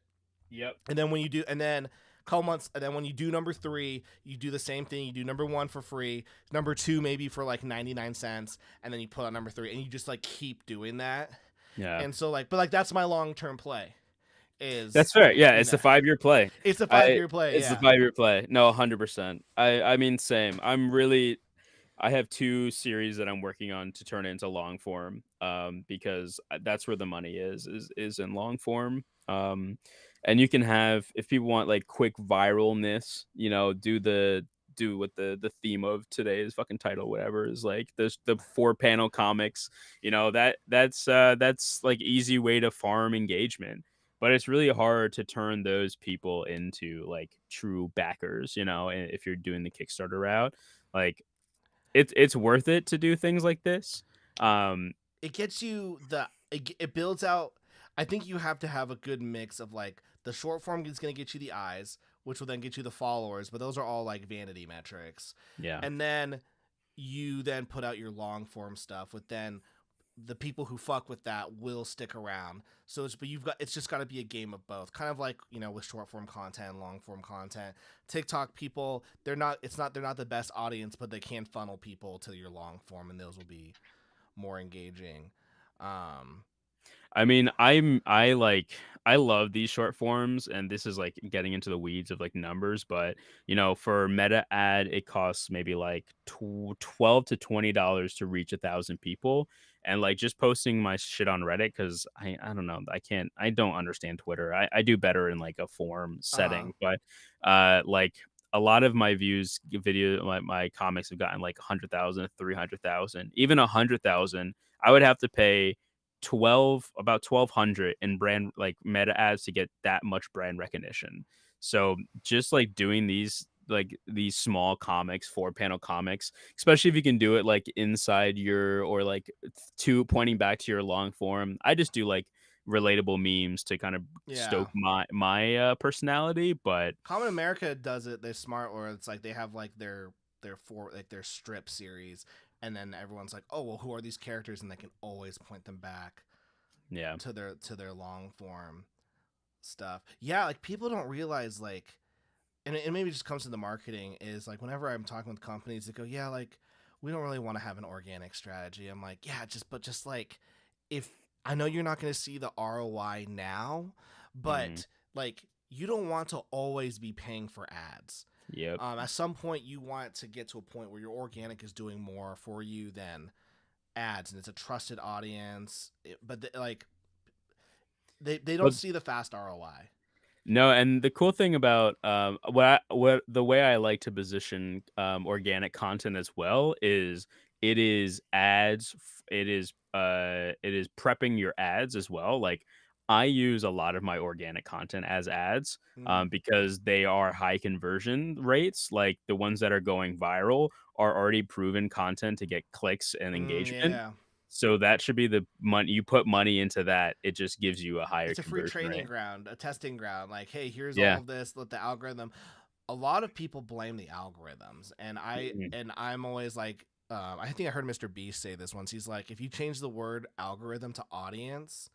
Yep. And then when you do, and then couple months, and then when you do number 3, you do the same thing. You do number 1 for free, number 2 maybe for like 99 cents, and then you put on number 3, and you just like keep doing that. Yeah. And so like, but like that's my long term play. That's fair. Yeah, it's know. a 5-year play. It's a 5-year play. It's Yeah. a 5-year play. No, 100%. I mean, same. I have 2 series that I'm working on to turn into long form. Because that's where the money is in long form. And you can have, if people want like quick viralness, do what the theme of today's fucking title, whatever, is like the 4-panel comics. That's like easy way to farm engagement. but it's really hard to turn those people into like true backers, if you're doing the Kickstarter route. Like it's worth it to do things like this. Um, It gets you it builds out. I think you have to have a good mix of like the short form is going to get you the eyes, which will then get you the followers, but those are all like vanity metrics. yeah. And then you then put out your long form stuff with then the people who fuck with that will stick around. So it's just got to be a game of both. Kind of like, with short form content, long form content. TikTok people, they're not the best audience, but they can funnel people to your long form and those will be more engaging. Um, I mean, I love these short forms, and this is like getting into the weeds of like numbers, but for Meta ad, it costs maybe like 12 to $20 to reach 1,000 people. And like just posting my shit on Reddit, because I don't know, I don't understand Twitter. I do better in like a forum uh-huh. setting, but like a lot of my views video my comics have gotten like 100,000, 300,000, even 100,000. I would have to pay about 1,200 in brand like Meta ads to get that much brand recognition. So just like doing these small comics, 4-panel comics, especially if you can do it like inside your or like to pointing back to your long form. I just do like relatable memes to kind of Yeah. stoke my personality, but Common America does it. They're smart, or it's like they have like their strip series, and then everyone's like, oh well, who are these characters, and they can always point them back yeah. to their long form stuff. Yeah, like people don't realize like, and it maybe just comes to the marketing is like whenever I'm talking with companies, they go, yeah, like we don't really want to have an organic strategy. I'm like, yeah, just like if I know you're not going to see the ROI now, Mhm. but like you don't want to always be paying for ads. Yep. At some point, you want to get to a point where your organic is doing more for you than ads, and it's a trusted audience. Like they don't But see the fast ROI. no, and the cool thing about what the way I like to position organic content as well is it is it is prepping your ads as well. Like I use a lot of my organic content as ads Mm. because they are high conversion rates. Like the ones that are going viral are already proven content to get clicks and engagement. Yeah, So that should be the money you put money into that. It just gives you a higher it's a free conversion training rate. ground, a testing ground. Like, hey, here's all Yeah. of this. Let the algorithm. A lot of people blame the algorithms, and Mhm. I'm always like, I think I heard Mr. Beast say this once. He's like, if you change the word algorithm to audience,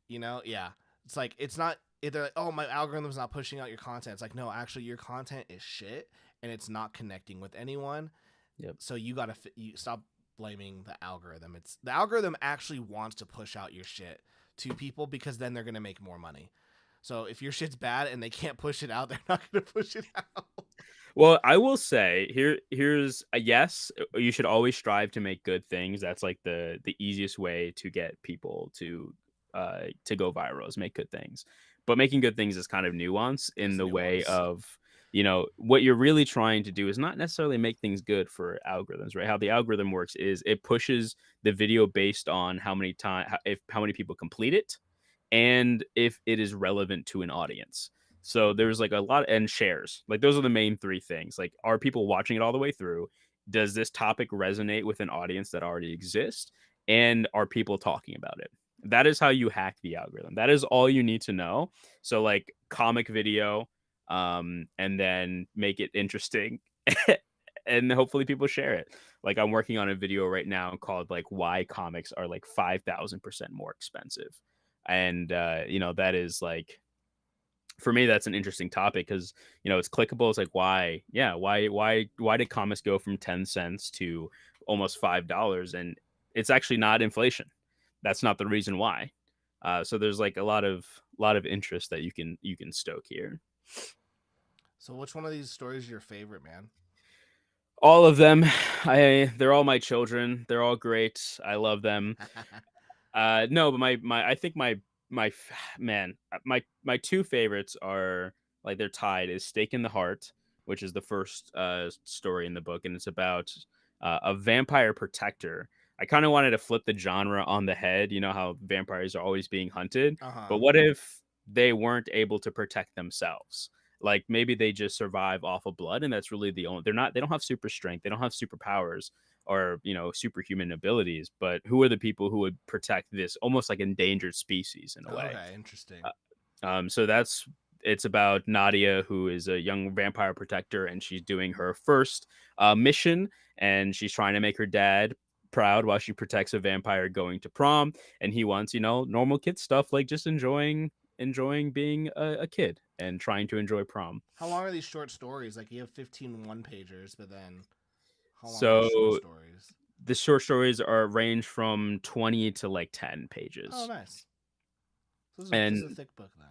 yeah, it's like it's not. They're like, oh, my algorithm's not pushing out your content. It's like, no, actually, your content is shit, and it's not connecting with anyone. Yep. So you stop blaming the algorithm. It's the algorithm actually wants to push out your shit to people because then they're gonna make more money. So if your shit's bad and they can't push it out, they're not gonna push it out. Well, I will say here's a yes. You should always strive to make good things. That's like the easiest way to get people to go viral is make good things. But making good things is kind of nuance in It's the way nuance. of what you're really trying to do is not necessarily make things good for algorithms, right? How the algorithm works is it pushes the video based on how many people complete it and if it is relevant to an audience. So there's like a lot and shares. Like those are the main three things. Like are people watching it all the way through? Does this topic resonate with an audience that already exists? And are people talking about it? That is how you hack the algorithm. That is all you need to know. So like comic video and then make it interesting and hopefully people share it. Like I'm working on a video right now called like why comics are like 5,000% more expensive. And that is like for me that's an interesting topic because it's clickable. It's like why did comics go from 10 cents to almost $5? And it's actually not inflation. That's not the reason why. So there's like a lot of interest that you can stoke here. So which one of these stories is your favorite, man? All of them. They're all my children. They're all great. I love them. No, but my I think man, my two favorites are like they're tied is Stake in the Heart, which is the first story in the book, and it's about a vampire protector. I kind of wanted to flip the genre on the head. You know how vampires are always being hunted, Uh huh. but what if they weren't able to protect themselves. Like maybe they just survive off of blood, and that's really the only. They don't have super strength, they don't have superpowers or superhuman abilities. But who are the people who would protect this almost like endangered species in a way? Okay, interesting. So it's about Nadia, who is a young vampire protector, and she's doing her first mission, and she's trying to make her dad proud while she protects a vampire going to prom, and he wants normal kid stuff like just enjoying being a kid and trying to enjoy prom. How long are these short stories? Like, you have 15 one-pagers, but then how long are the short So stories? the short stories are range from 20 to like 10 pages. Oh, nice. So this And is a thick book then.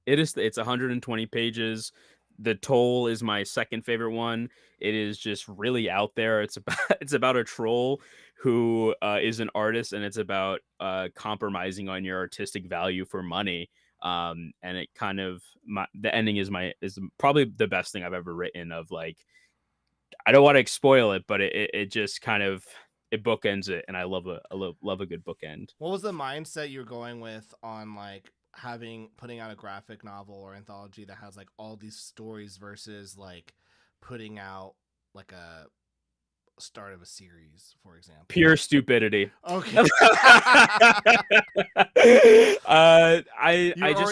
it's 120 pages. The Toll is my second favorite one. It is just really out there. It's about it's about a troll who is an artist, and it's about compromising on your artistic value for money. And it kind of the ending is probably the best thing I've ever written. Of like, I don't want to spoil it, but it just kind of it bookends it, and I love a good bookend. What was the mindset you're going with on like putting out a graphic novel or anthology that has like all these stories versus like putting out like a start of a series, for example? Pure stupidity. Okay.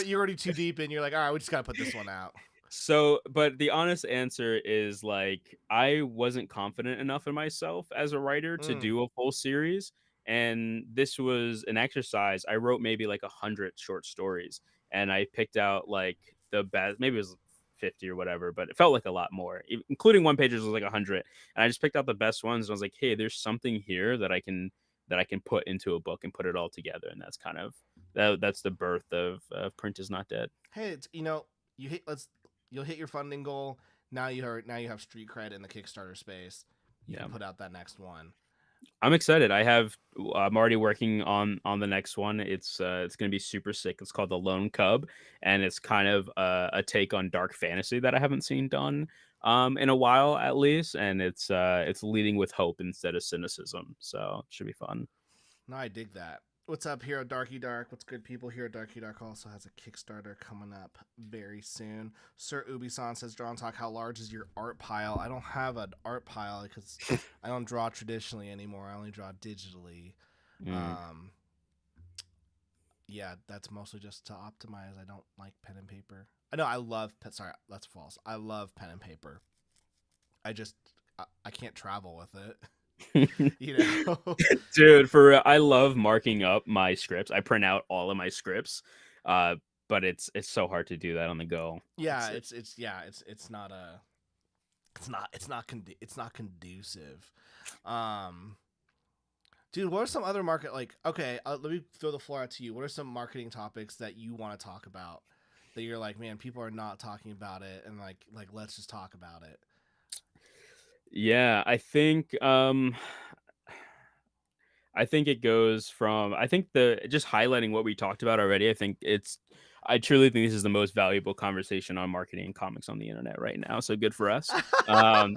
You're already too deep in. You're like, all right, we just gotta put this one out. So, but the honest answer is like I wasn't confident enough in myself as a writer to do a full series, and this was an exercise. I wrote maybe like 100 short stories, and I picked out like the best. Maybe it was 50 or whatever, but it felt like a lot more, including one pages was like 100, and I just picked out the best ones. And I was like, hey, there's something here that I can put into a book and put it all together, and that's kind of that's the birth of Print is Not Dead. Hey, it's, you'll hit your funding goal. Now you have street cred in the Kickstarter space. You can put out that next one. I'm excited. I'm already working on the next one. It's going to be super sick. It's called The Lone Cub, and it's kind of a take on dark fantasy that I haven't seen done in a while at least, and it's leading with hope instead of cynicism. So it should be fun. No, I dig that. What's up, Hero Darky Dark? What's good, people? Hero Darky Dark also has a Kickstarter coming up very soon. Sir Ubisan says, Draw and Talk, how large is your art pile? I don't have an art pile because I don't draw traditionally anymore. I only draw digitally. Yeah, that's mostly just to optimize. I don't like pen and paper. I know I love sorry, that's false. I love pen and paper. I can't travel with it. Dude, I love marking up my scripts. I print out all of my scripts, but it's so hard to do that on the go. Yeah, it's not conducive. Dude, what are some other market okay, let me throw the floor out to you. What are some marketing topics that you want to talk about that you're like, man, people are not talking about it, and like let's just talk about it? Yeah, I think it goes from the just highlighting what we talked about already. I truly think this is the most valuable conversation on marketing and comics on the internet right now. So good for us. I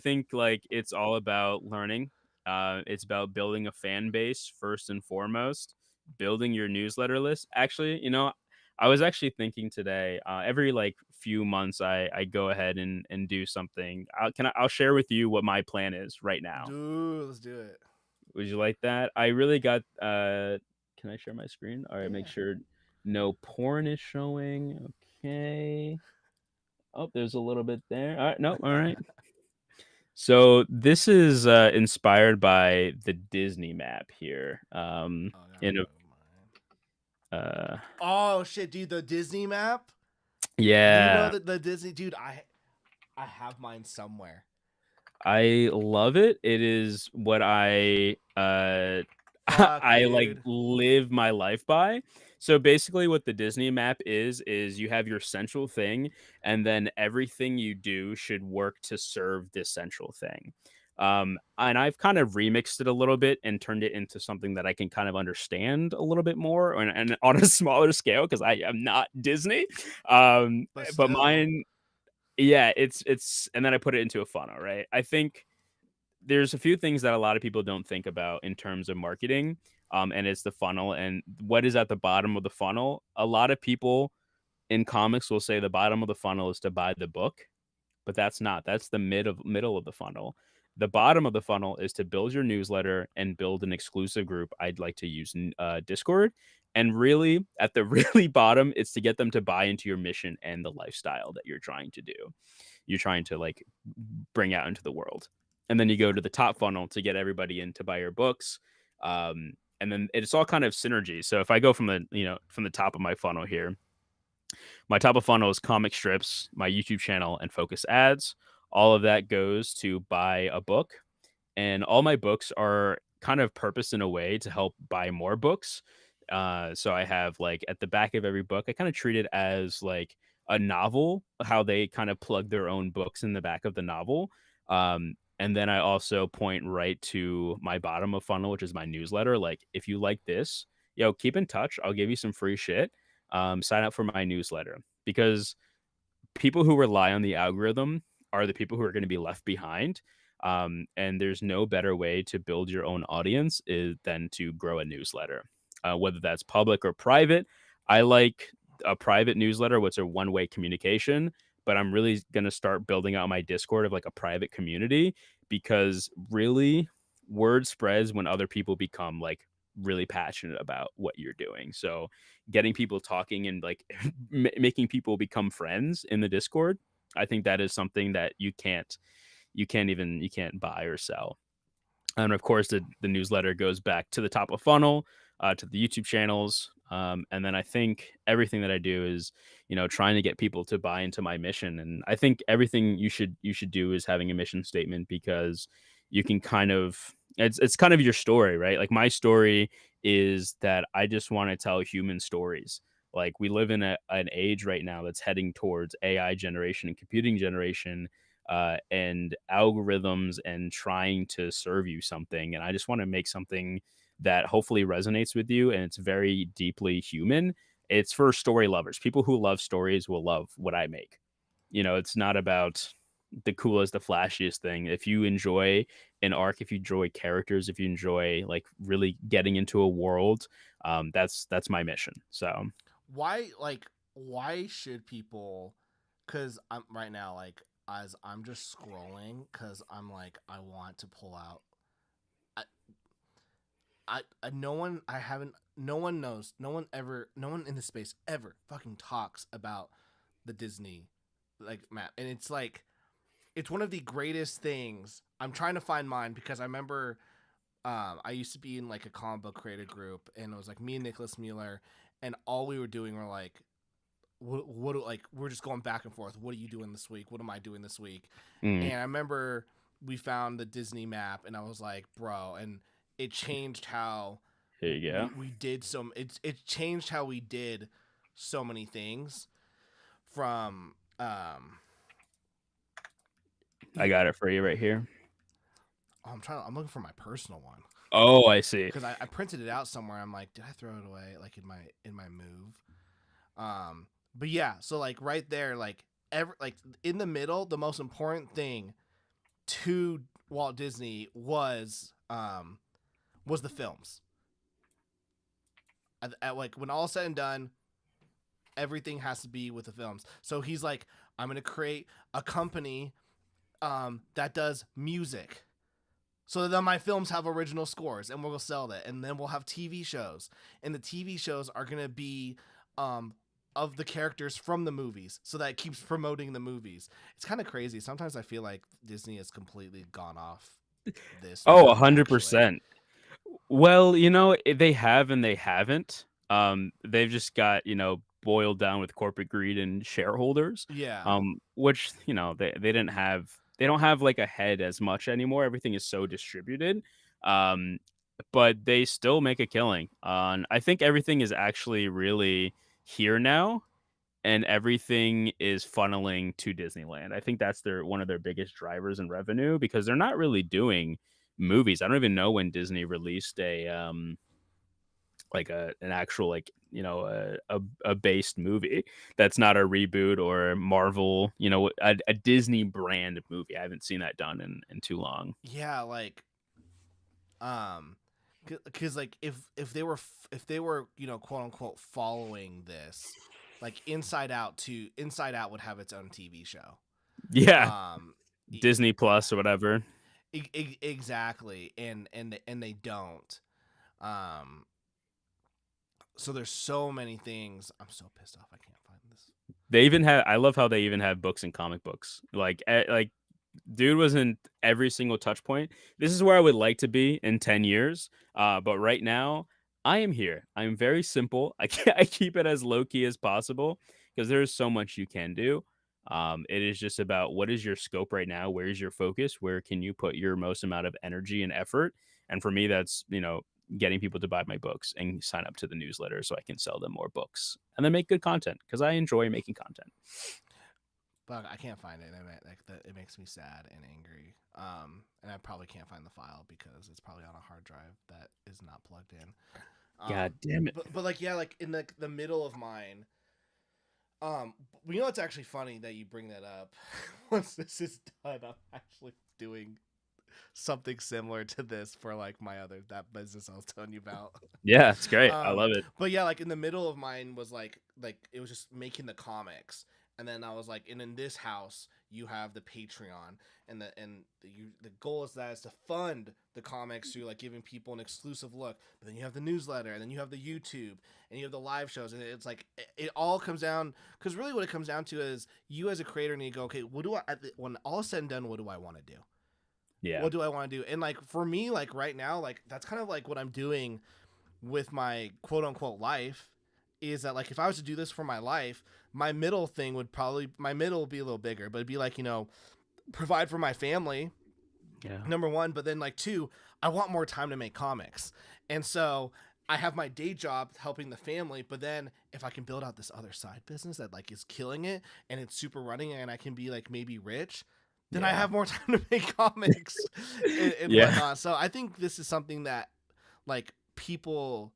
think like it's all about learning. It's about building a fan base first and foremost, building your newsletter list. Actually, I was actually thinking today, every like few months, I go ahead and do something. I'll share with you what my plan is right now. Dude, let's do it. Would you like that? I really got, can I share my screen? All right, Yeah. make sure no porn is showing. Okay. Oh, there's a little bit there. All right. No. All right. So this is inspired by the Disney map here. Oh shit, dude, the Disney map? Yeah. You know the Disney, dude, I have mine somewhere. I love it. It is what I I like live my life by. So basically what the Disney map is you have your central thing, and then everything you do should work to serve this central thing. And I've kind of remixed it a little bit and turned it into something that I can kind of understand a little bit more, and on a smaller scale, because I am not Disney. But mine, yeah, it's and then I put it into a funnel, right? I think there's a few things that a lot of people don't think about in terms of marketing. and it's the funnel. And what is at the bottom of the funnel? A lot of people in comics will say the bottom of the funnel is to buy the book, but that's not. That's the middle of the funnel. The bottom of the funnel is to build your newsletter and build an exclusive group. I'd like to use Discord. And really, at the really bottom, it's to get them to buy into your mission and the lifestyle that you're trying to do. You're trying to like bring out into the world. And then you go to the top funnel to get everybody in to buy your books. And then it's all kind of synergy. So if I go from the top of my funnel here, my top of funnel is comic strips, my YouTube channel, and focus ads. All of that goes to buy a book. And all my books are kind of purposed in a way to help buy more books. So I have like at the back of every book, I kind of treat it as like a novel, how they kind of plug their own books in the back of the novel. And then I also point right to my bottom of funnel, which is my newsletter. Like, if you like this, yo, keep in touch. I'll give you some free shit. Sign up for my newsletter, because people who rely on the algorithm are the people who are going to be left behind. And there's no better way to build your own audience than to grow a newsletter, whether that's public or private. I like a private newsletter, which are one-way communication, but I'm really going to start building out my Discord of like a private community, because really word spreads when other people become like really passionate about what you're doing. So getting people talking and like making people become friends in the Discord, I think that is something that you can't buy or sell. And of course, the newsletter goes back to the top of funnel, to the YouTube channels. And then I think everything that I do is, trying to get people to buy into my mission. And I think everything you should do is having a mission statement, because you can kind of, it's kind of your story, right? Like my story is that I just want to tell human stories. Like we live in an age right now that's heading towards AI generation and computing generation, and algorithms, and trying to serve you something. And I just want to make something that hopefully resonates with you, and it's very deeply human. It's for story lovers. People who love stories will love what I make. It's not about the coolest, the flashiest thing. If you enjoy an arc, if you enjoy characters, if you enjoy like really getting into a world, that's my mission. So why should people, because I'm right now, like, as I'm just scrolling, because I'm like, I want to pull out, no one, I haven't, no one knows, no one ever, no one in the space ever fucking talks about the Disney like map. And it's like, it's one of the greatest things. I'm trying to find mine, because I remember I used to be in like a comic book creator group, and it was like me and Nicholas Mueller, and all we were doing were like, like we're just going back and forth. What are you doing this week? What am I doing this week? mm, And I remember we found the Disney map, and I was like, bro, and it changed how here you go. we did some. It changed how we did so many things from I got it for you right here. I'm looking for my personal one. Oh, I see. Because I printed it out somewhere. I'm like, did I throw it away? Like in my move. But yeah, so like right there, like like in the middle, the most important thing to Walt Disney was the films. At like when all said and done, everything has to be with the films. So he's like, I'm gonna create a company that does music, so then my films have original scores, and we'll sell that, and then we'll have TV shows, and the TV shows are gonna be of the characters from the movies, so that it keeps promoting the movies. It's kind of crazy. Sometimes I feel like Disney has completely gone off this. Oh, Actually, 100%. Well, they have and they haven't. They've just got, boiled down with corporate greed and shareholders. yeah, Which, they don't have like a head as much anymore. Everything is so distributed. Um, but they still make a killing. I think everything is actually really here now, and everything is funneling to Disneyland. I think that's one of their biggest drivers in revenue, because they're not really doing movies. I don't even know when Disney released an actual like a based movie that's not a reboot or Marvel, a Disney brand movie. I haven't seen that done in too long. yeah, like um because like if they were quote unquote following this, like Inside Out would have its own TV show. Yeah, Um, Disney Plus or whatever. exactly, and they don't. Um, so there's so many things. I'm so pissed off. I can't find this. They even have. I love how they even have books and comic books. Like dude was in every single touch point. This is where I would like to be in 10 years. But right now, I am here. I'm very simple. I keep it as low key as possible because there's so much you can do. It is just about what is your scope right now? Where is your focus? Where can you put your most amount of energy and effort? And for me, that's, getting people to buy my books and sign up to the newsletter so I can sell them more books and then make good content because I enjoy making content. But I can't find it. It makes me sad and angry. And I probably can't find the file because it's probably on a hard drive that is not plugged in. God damn it. But like yeah, like in the middle of mine. It's actually funny that you bring that up. Once this is done, I'm actually doing something similar to this for like that business I was telling you about. Yeah, it's great. I love it. But yeah, like in the middle of mine was like it was just making the comics, and then I was like, and in this house you have the Patreon, and the goal is to fund the comics through like giving people an exclusive look. But then you have the newsletter, and then you have the YouTube, and you have the live shows, and it's like it all comes down because really what it comes down to is you as a creator need to go, okay, when all is said and done, what do I want to do? Yeah. What do I want to do? And like for me, like right now, like that's kind of like what I'm doing with my quote unquote life is that like if I was to do this for my life, my middle would be a little bigger, but it'd be like, provide for my family. Yeah. Number one, but then like two, I want more time to make comics. And so I have my day job helping the family, but then if I can build out this other side business that like is killing it and it's super running and I can be like maybe rich, then I have more time to make comics and whatnot. So I think this is something that like people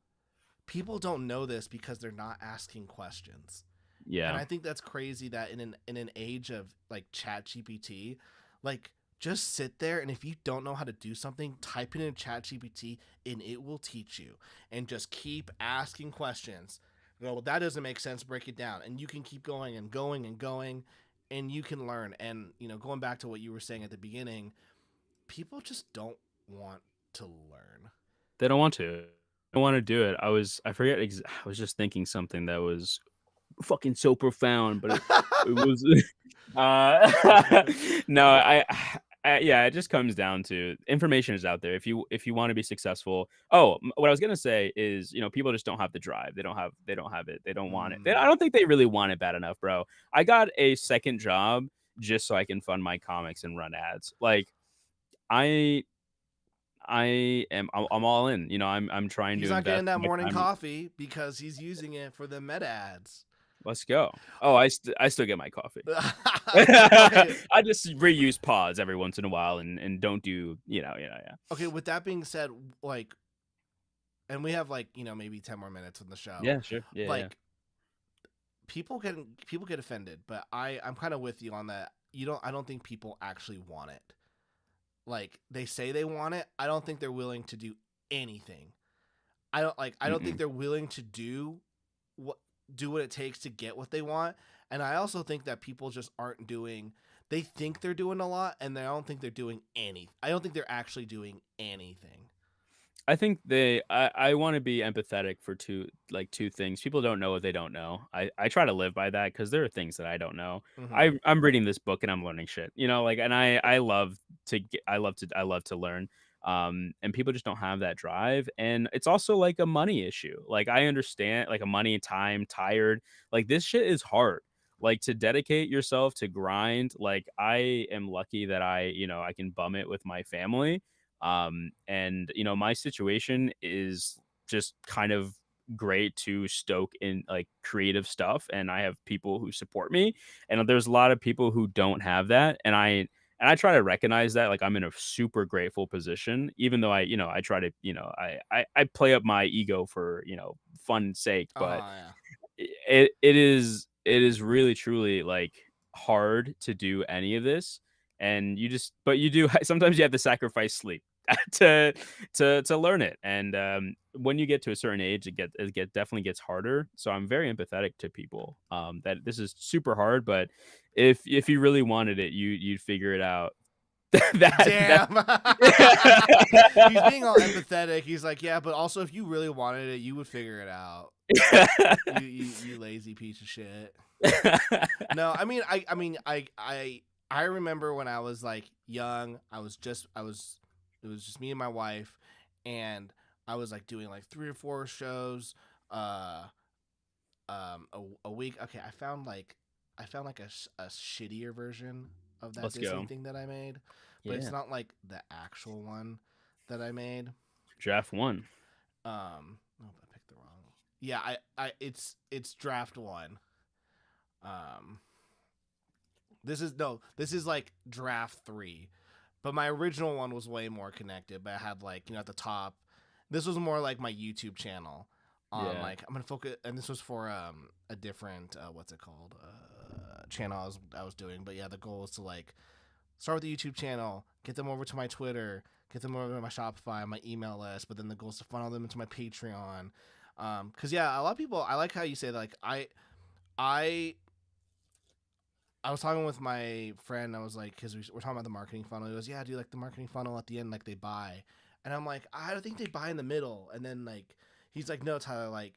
don't know this because they're not asking questions. Yeah. And I think that's crazy that in an age of like Chat GPT, like just sit there and if you don't know how to do something, type it in Chat GPT and it will teach you. And just keep asking questions. Well, that doesn't make sense. Break it down. And you can keep going and going and going. And you can learn. And, going back to what you were saying at the beginning, people just don't want to learn. They don't want to. I want to do it. I was just thinking something that was fucking so profound, but it was no, yeah, it just comes down to information is out there. If you want to be successful. What I was gonna say is, people just don't have the drive. They don't have it. They don't want it. I don't think they really want it bad enough, bro. I got a second job just so I can fund my comics and run ads. Like I'm all in. I'm trying to. He's not getting that morning coffee because he's using it for the meta ads. Let's go. Oh, I still get my coffee. I just reuse pods every once in a while and don't do, yeah. Okay, with that being said, like, and we have like, maybe 10 more minutes on the show. Yeah, sure. Yeah. Like, people get offended, but I'm kind of with you on that. I don't think people actually want it. Like, they say they want it. I don't think they're willing to do anything. I don't think they're willing to do what it takes to get what they want. And I also think that people just aren't they think they're doing a lot and I don't think they're doing anything. I don't think they're actually doing anything. I think I want to be empathetic for two things. People don't know what they don't know. I try to live by that because there are things that I don't know. Mm-hmm. I'm reading this book and I'm learning shit, and I love to learn. And people just don't have that drive. And it's also like a money issue. Like I understand like a money, time, tired, like this shit is hard. Like to dedicate yourself to grind. Like I am lucky that I can bum it with my family. And my situation is just kind of great to stoke in like creative stuff. And I have people who support me. And there's a lot of people who don't have that. And I try to recognize that like I'm in a super grateful position, even though I try to, I play up my ego for, fun's sake, but it is really truly like hard to do any of this. And sometimes you have to sacrifice sleep. to to learn it. And when you get to a certain age, it definitely gets harder. So I'm very empathetic to people that this is super hard, but if you really wanted it, you'd figure it out. That Damn. He's being all empathetic. He's like, yeah, but also if you really wanted it, you would figure it out. You lazy piece of shit. No, I mean, I remember when I was like young. It was just me and my wife, and I was like doing like 3 or 4 shows, uh, a week. Okay, I found like a shittier version of that Let's Disney go. thing that I made, but it's Yeah. not like the actual one that I made. Draft one. Oh, I picked the wrong. Yeah, it's draft one. Um, this is like draft 3, but my original one was way more connected. But I had like at the top, this was more like my YouTube channel. On Yeah. like I'm gonna focus, and this was for a different what's it called channel I was doing. But yeah, the goal is to like start with the YouTube channel, get them over to my Twitter, get them over to my Shopify, my email list. But then the goal is to funnel them into my Patreon. Cause yeah, a lot of people. I like how you say that, like I I was talking with my friend. I was like, because we're talking about the marketing funnel. He goes, "Yeah, do like the marketing funnel at the end, like they buy." And I'm like, "I don't think they buy in the middle." And then like, he's like, "No, Tyler, like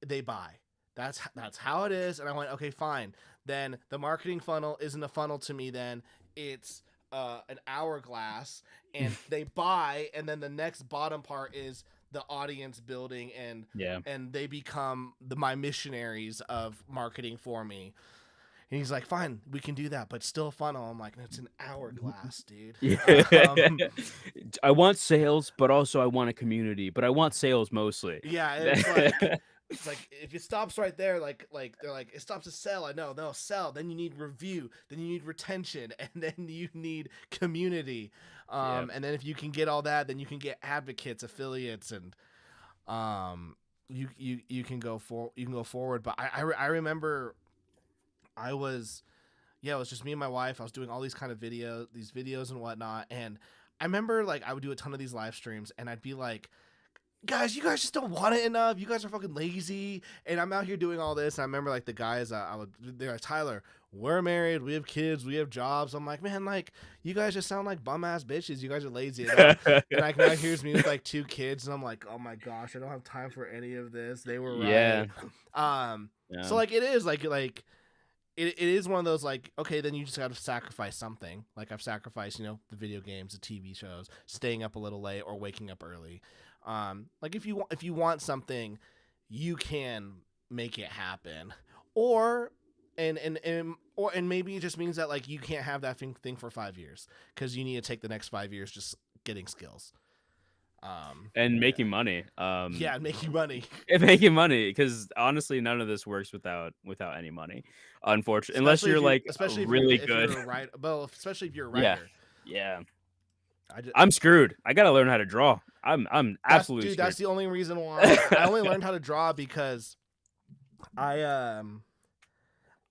they buy. That's how it is." And I went, "Okay, fine. Then the marketing funnel isn't a funnel to me. Then it's an hourglass, and they buy, and then the next bottom part is." The audience building Yeah. and they become my missionaries of marketing for me. And he's like, "Fine, we can do that, but still a funnel." I'm like, "It's an hourglass, dude." Yeah. Um, I want sales, but also I want a community, but I want sales mostly. yeah, it's like if it stops right there, like they're like it stops to sell. I know, no sell. Then you need review. Then you need retention, and then you need community. Yeah. And then if you can get all that, then you can get advocates, affiliates, and you can go forward. But I remember I was yeah, it was just me and my wife. I was doing all these kind of these videos and whatnot. And I remember like I would do a ton of these live streams, and I'd be like, "Guys, you guys just don't want it enough. You guys are fucking lazy." And I'm out here doing all this. And I remember like the guys, they're like, "Tyler, we're married, we have kids, we have jobs." I'm like, "Man, like you guys just sound like bum ass bitches. You guys are lazy." And like now here's me with like 2 kids, and I'm like, "Oh my gosh, I don't have time for any of this." They were Yeah. right. So Yeah. like it is like it is one of those like okay then you just got to sacrifice something like I've sacrificed the video games, the TV shows, staying up a little late or waking up early. Like if you want something, you can make it happen. Or and maybe it just means that like you can't have that thing for 5 years because you need to take the next 5 years just getting skills. And Yeah, making money. yeah, making money. And making money, because honestly, none of this works without any money, unfortunately, unless you're like Especially really if you're good. a writer. Well, especially if you're a Yeah. writer. Yeah. I just, I'm screwed. I gotta learn how to draw. I'm absolutely that's screwed. the only reason why I only learned how to draw because I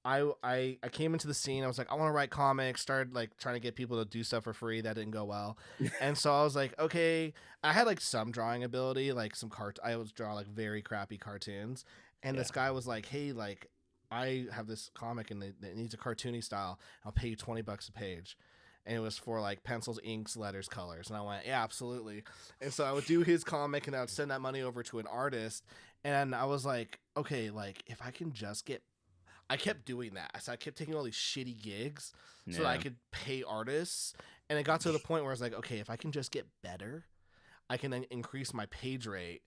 I came into the scene. I was like, I want to write comics. Started like trying to get people to do stuff for free. That didn't go well, and so I was like, okay. I had like some drawing ability, like some I was draw like very crappy cartoons, and Yeah. this guy was like, hey, like I have this comic and it needs a cartoony style. I'll pay you $20 a page. And it was for like pencils, inks, letters, colors. And I went, yeah, absolutely. And so I would do his comic and I would send that money over to an artist. And I was like, okay, like if I can just get I kept doing that. So I kept taking all these shitty gigs so that I Yeah. could pay artists. And it got to the point where I was like, okay, if I can just get better, I can then increase my page rate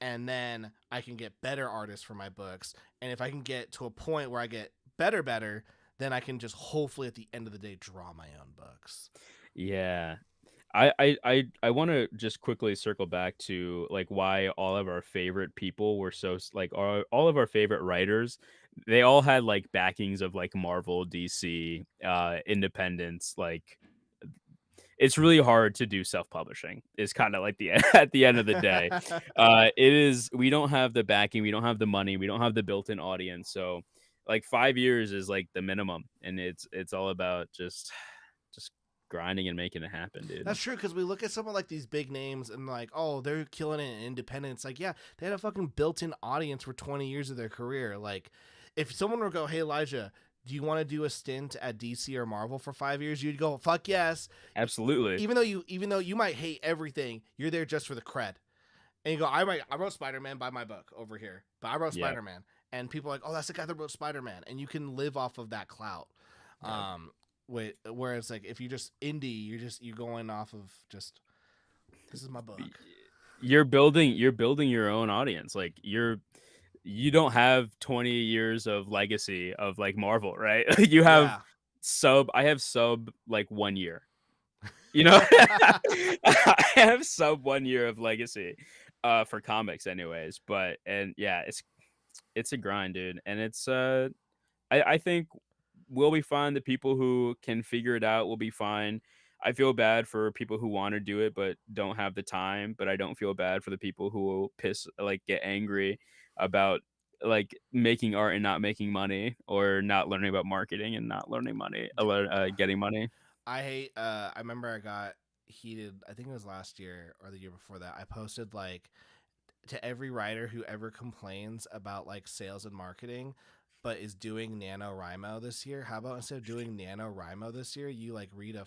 and then I can get better artists for my books. And if I can get to a point where I get better, then I can just hopefully at the end of the day draw my own books. Yeah. I want to just quickly circle back to like why all of our favorite people were like all of our favorite writers, they all had like backings of like Marvel, DC, independents. Like it's really hard to do self-publishing. It's kind of like the at the end of the day. It is, we don't have the backing, we don't have the money, we don't have the built-in audience. So like 5 years is like the minimum, and it's all about just grinding and making it happen, dude. That's true, because we look at someone like these big names and like, oh, they're killing it in independent. It's like, yeah, they had a fucking built-in audience for 20 years of their career. Like, if someone were to go, hey, Elijah, do you want to do a stint at DC or Marvel for 5 years? You'd go, fuck yes. Absolutely. Even though you might hate everything, you're there just for the cred. And you go, I wrote Spider-Man, buy my book over here. But I wrote Spider-Man. And people are like, oh, that's the guy that wrote Spider-Man. And you can live off of that clout. Yeah. Whereas like if you just indie, you're going off of just, this is my book. You're building your own audience. Like you don't have 20 years of legacy of like Marvel, right? You have I have sub like 1 year. You know, I have sub 1 year of legacy for comics anyways, but it's a grind, dude. And it's I think we'll be fine. The people who can figure it out will be fine. I feel bad for people who want to do it but don't have the time, but I don't feel bad for the people who will get angry about like making art and not making money, or not learning about marketing and not learning money, getting money. I remember I got heated, I think it was last year or the year before that. I posted like, to every writer who ever complains about like sales and marketing but is doing NaNoWriMo this year, how about instead of doing NaNoWriMo this year, you like read a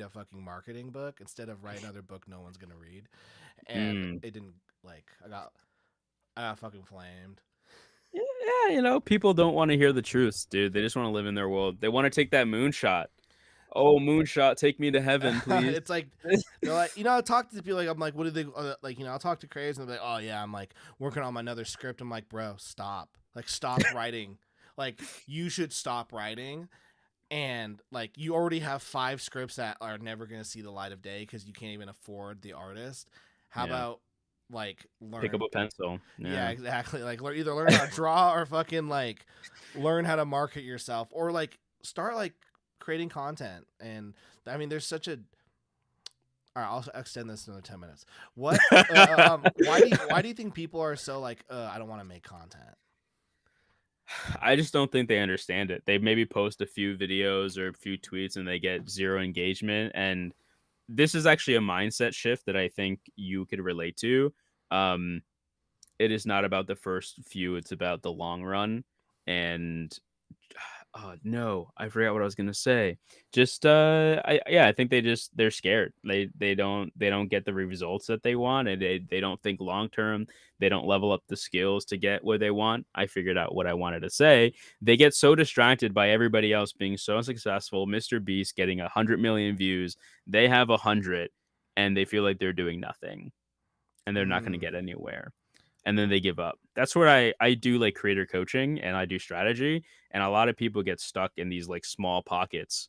fucking marketing book instead of write another book no one's gonna read. And it didn't, like, I got fucking flamed. Yeah, you know, people don't want to hear the truth, dude. They just want to live in their world. They want to take that moonshot. Oh, moonshot, take me to heaven, please. It's like, they're like, you know, I talk to people like, I'm like, what do they like? You know, I'll talk to creators and they're like, oh yeah, I'm like working on my another script. I'm like, bro, stop. Like, stop writing. Like, you should stop writing. And like, you already have 5 scripts that are never gonna see the light of day because you can't even afford the artist. How about like pick up a pencil? Yeah, exactly. Like, either learn how to draw or fucking like learn how to market yourself, or like start like creating content. And I mean, there's such a, all right, I'll extend this another 10 minutes. What why do you think people are so like, I don't want to make content? I just don't think they understand it. They maybe post a few videos or a few tweets and they get 0 engagement. And this is actually a mindset shift that I think you could relate to. It is not about the first few, it's about the long run. And oh no, I forgot what I was gonna say. Just I think they're scared. They don't get the results that they want, and they don't think long term. They don't level up the skills to get where they want. I figured out what I wanted to say. They get so distracted by everybody else being so successful. Mr. Beast getting 100 million views. They have 100, and they feel like they're doing nothing, and they're not going to get anywhere. And then they give up. That's where I do like creator coaching and I do strategy. And a lot of people get stuck in these like small pockets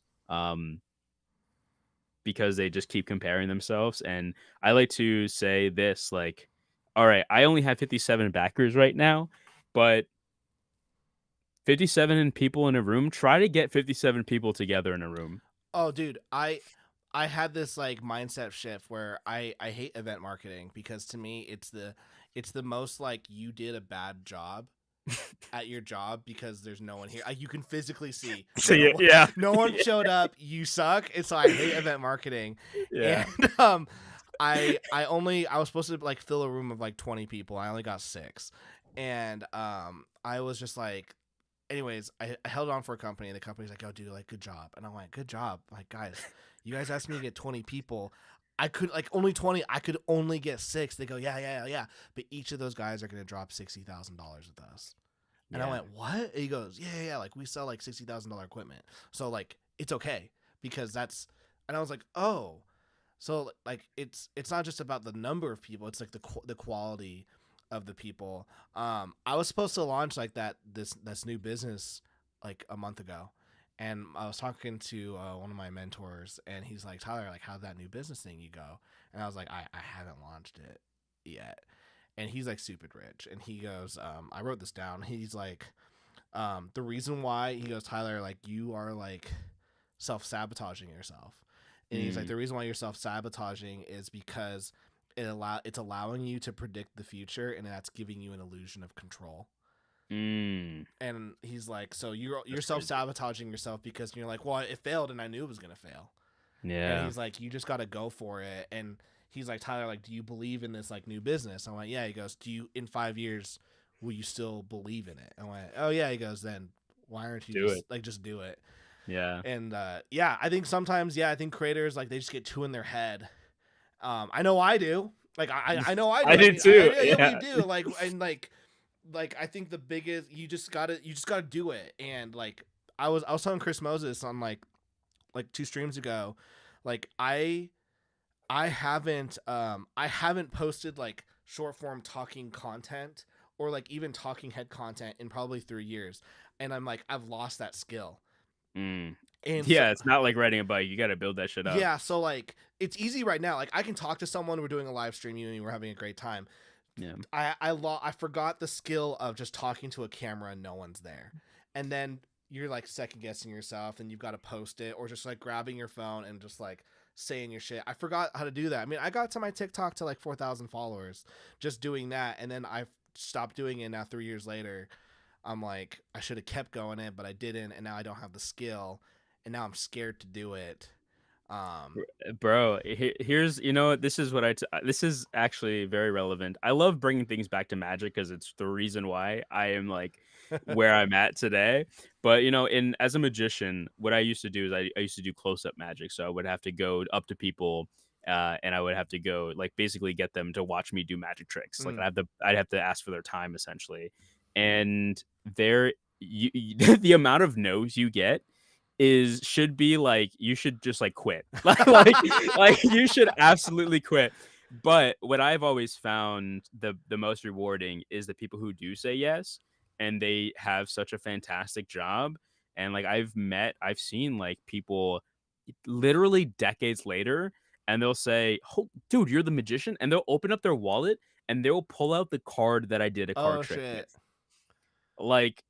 because they just keep comparing themselves. And I like to say this, like, all right, I only have 57 backers right now, but 57 people in a room, try to get 57 people together in a room. Oh, dude, I had this like mindset shift where I hate event marketing, because to me it's the most like, you did a bad job at your job because there's no one here. You can physically see. No one showed up. You suck. And so I hate event marketing. Yeah. And I was supposed to like fill a room of like 20 people. I only got 6. And I was just like, anyways, I held on for a company, and the company's like, oh, dude, like, good job. And I'm like, good job. Like, guys, you guys asked me to get 20 people. I could like only 20. I could only get 6. They go, yeah. But each of those guys are going to drop $60,000 with us. And I went, what? And he goes, yeah. Like, we sell like $60,000 equipment. So like, it's okay, because that's, and I was like, oh, so like, it's not just about the number of people. It's like the quality of the people. I was supposed to launch like this new business like a month ago. And I was talking to one of my mentors, and he's like, Tyler, like, how'd that new business thing you go? And I was like, I haven't launched it yet. And he's like stupid rich. And he goes, I wrote this down. He's like, the reason why, he goes, Tyler, like, you are like self-sabotaging yourself. And he's like, the reason why you're self-sabotaging is because it's allowing you to predict the future, and that's giving you an illusion of control. And he's like, so you're self-sabotaging yourself because you're like, well, it failed and I knew it was gonna fail. And Yeah. he's like, you just got to go for it. And he's like, Tyler, like, do you believe in this like new business? I'm like, yeah. He goes, do you in 5 years will you still believe in it? I went, oh yeah. He goes, then why aren't you Do it. just do it? Yeah. And yeah, I think sometimes, yeah, I think creators like they just get too in their head. I know I do. Like I know I do. I I did mean, too. yeah, we Yeah. do. Like and like I think the biggest you just gotta do it. And like I was telling Chris Moses on like 2 streams ago, like I haven't posted like short form talking content or like even talking head content in probably 3 years, and I'm like I've lost that skill. Mm. And so Yeah, it's not like riding a bike. You got to build that shit up. yeah, so like it's easy right now. Like I can talk to someone, we're doing a live stream, you and me, we're having a great time. Yeah. I forgot the skill of just talking to a camera and no one's there, and then you're like second guessing yourself, and you've got to post it, or just like grabbing your phone and just like saying your shit. I forgot how to do that. I mean, I got to my TikTok to like 4,000 followers just doing that, and then I stopped doing it. Now 3 years later, I'm like I should have kept going it, but I didn't, and now I don't have the skill, and now I'm scared to do it. Bro, here's this is what this is actually very relevant. I love bringing things back to magic because it's the reason why I am like where I'm at today. But in as a magician, what I used to do is I used to do close up magic. So I would have to go up to people, and I would have to go like basically get them to watch me do magic tricks. Like I'd have to ask for their time essentially, and there the amount of no's you get should be like you should just like quit like you should absolutely quit. But what I've always found the most rewarding is the people who do say yes, and they have such a fantastic job. And like I've seen like people literally decades later, and they'll say, oh, dude, you're the magician, and they'll open up their wallet and they'll pull out the card that I did a card Oh trick with. shit! Like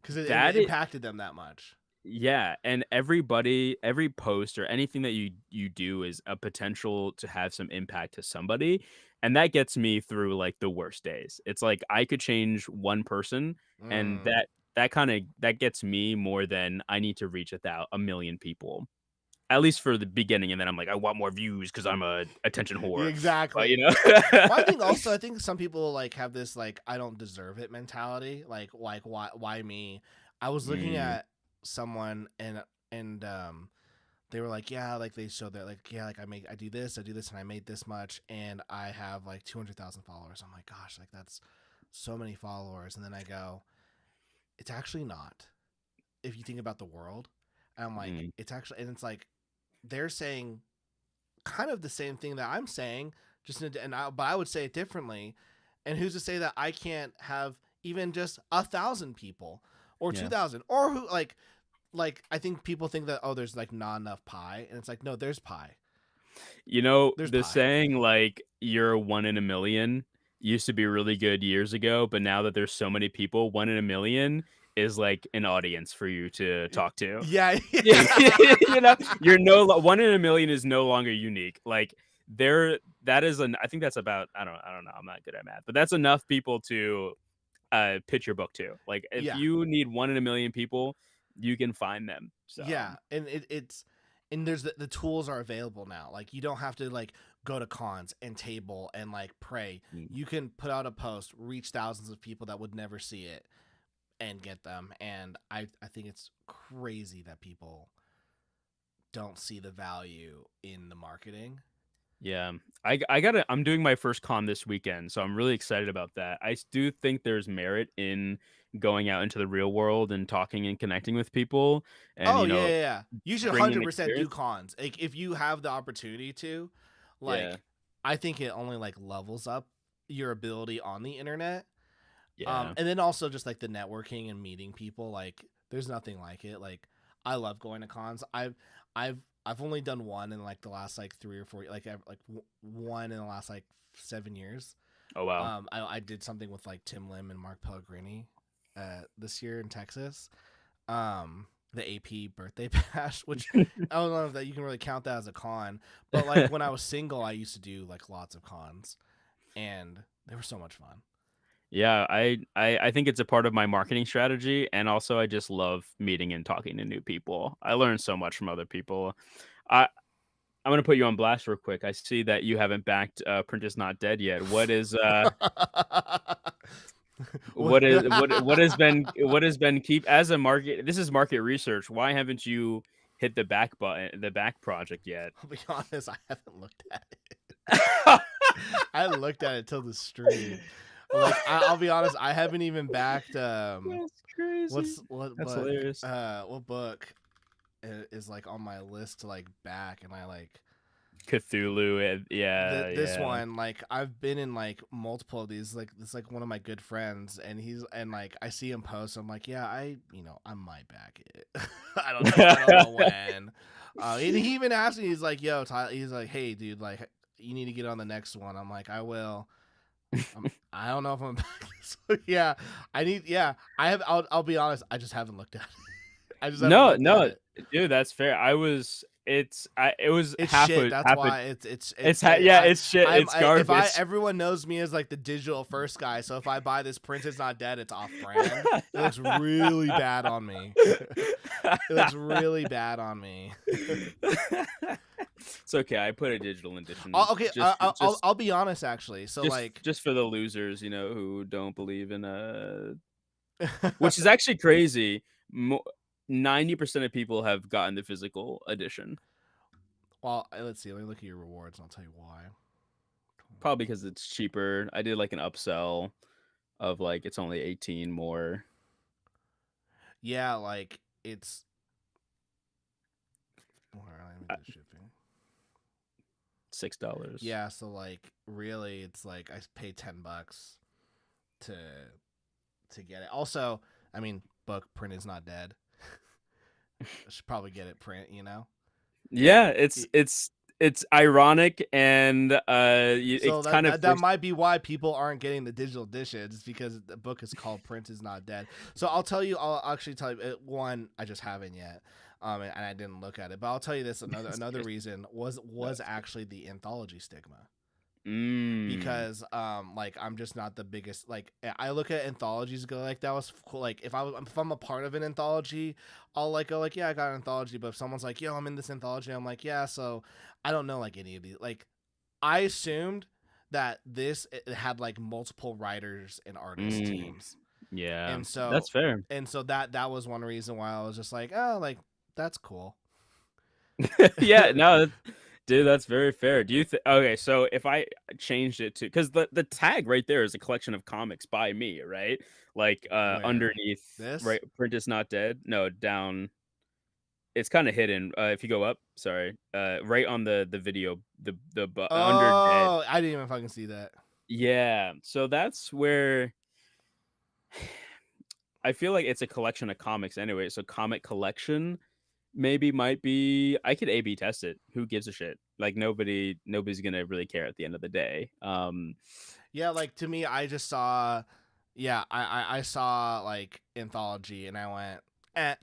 Because it that impacted them that much. yeah, and every post or anything that you do is a potential to have some impact to somebody, and that gets me through like the worst days. It's like I could change one person, and Mm. that gets me more than I need to reach a million people, at least for the beginning. And then I'm like, I want more views because I'm a attention whore. But Exactly. Well, I think also I think some people like have this like I don't deserve it mentality. Like why me? I was looking Mm, at someone and they were like yeah like they showed that like yeah like I do this and I made this much and I have like 200,000 followers. I'm like gosh like that's so many followers, and then I go it's actually not if you think about the world. And I'm like mm. it's actually, and it's like they're saying kind of the same thing that I'm saying, just but I would say it differently. And who's to say that I can't have even just 1,000 people or Yeah. 2,000 or who like I think people think that there's like not enough pie, and it's like no, there's pie. There's The pie. saying like you're one in a million used to be really good years ago, but now that there's so many people, one in a million is like an audience for you to talk to. Yeah, You're one in a million is no longer unique. Like that is I think that's about I don't know, I'm not good at math, but that's enough people to pitch your book to. Like if yeah. you need one in a million people, you can find them. So Yeah, and it's and there's the tools are available now. Like you don't have to like go to cons and table and like pray. mm, You can put out a post, reach thousands of people that would never see it, and get them. And I think it's crazy that people don't see the value in the marketing. yeah, I'm doing my first con this weekend, so I'm really excited about that. I do think there's merit in going out into the real world and talking and connecting with people and, Oh yeah. You should bringing 100% do experience. cons. Like if you have the opportunity to, Yeah, like I think it only like levels up your ability on the internet. yeah. And then also just like the networking and meeting people, like there's nothing like it. Like I love going to cons. I've I've only done one in like the last like 3 or 4, one in the last like 7 years. Oh, wow. I did something with like Tim Lim and Mark Pellegrini, this year in Texas. The AP birthday bash, which I don't know if that you can really count that as a con, but like when I was single, I used to do like lots of cons, and they were so much fun. Yeah, I think it's a part of my marketing strategy, and also I just love meeting and talking to new people. I learn so much from other people. I I'm gonna put you on blast real quick. I see that you haven't backed Print is Not Dead yet. What has been keep as a market, this is market research. Why haven't you hit the back button, the back project yet? I'll be honest, I haven't looked at it. I haven't looked at it till the stream. Like I'll be honest, I haven't even backed That's crazy. That's hilarious. what book is like on my list to like back, and I like Cthulhu, yeah, this one, like I've been in like multiple of these, like it's like one of my good friends, and like I see him post, I'm like, yeah, I might back it. I don't know when. And he even asked me, he's like, yo, Tyler, he's like, hey dude, like you need to get on the next one. I'm like, I will. I don't know if I'm back this. Yeah, I'll be honest, I just haven't looked at it. I just haven't looked at it. Dude, that's fair. It was It's half shit. a That's half why a, it's it's shit. It's garbage. everyone knows me as like the digital first guy, so if I buy this Print is Not Dead, it's off brand. It looks really bad on me. It looks really bad on me. It's okay. I put a digital edition. Okay, I'll be honest actually. So just for the losers, who don't believe in which is actually crazy. 90% of people have gotten the physical edition. Well, let's see. Let me look at your rewards and I'll tell you why. Probably because it's cheaper. I did like an upsell of like it's only 18 more. Yeah, like it's shipping. $6. Yeah, so like really it's like I pay $10 to get it. Also, I mean, book Print is Not Dead. I should probably get it print, Yeah, it's ironic, and it's kind of that might be why people aren't getting the digital editions, because the book is called Print is Not Dead. So I'll actually tell you one I just haven't yet, and I didn't look at it, but I'll tell you this, another reason was actually the anthology stigma. Because like I'm just not the biggest, like I look at anthologies and go like that was cool. Like if I'm a part of an anthology, I'll like go like, yeah, I got an anthology. But if someone's like, yo, I'm in this anthology, I'm like, yeah, so I don't know like any of these. Like I assumed that it had like multiple writers and artist teams. Yeah, and so that's fair. And so that was one reason why I was just like, oh, like that's cool. Yeah, no, dude, that's very fair. Do you think? Okay, so if I changed it to, because the tag right there is a collection of comics by me, right? Like underneath this, right? Print is Not Dead. No, down. It's kind of hidden. If you go up, sorry, right on the video, the under Dead. I didn't even fucking see that. Yeah, so that's where I feel like it's a collection of comics anyway. So comic collection maybe might be, I could A/B test it. Who gives a shit? Like nobody's gonna really care at the end of the day. Yeah, like to me, I just saw, yeah, I saw like anthology and I went,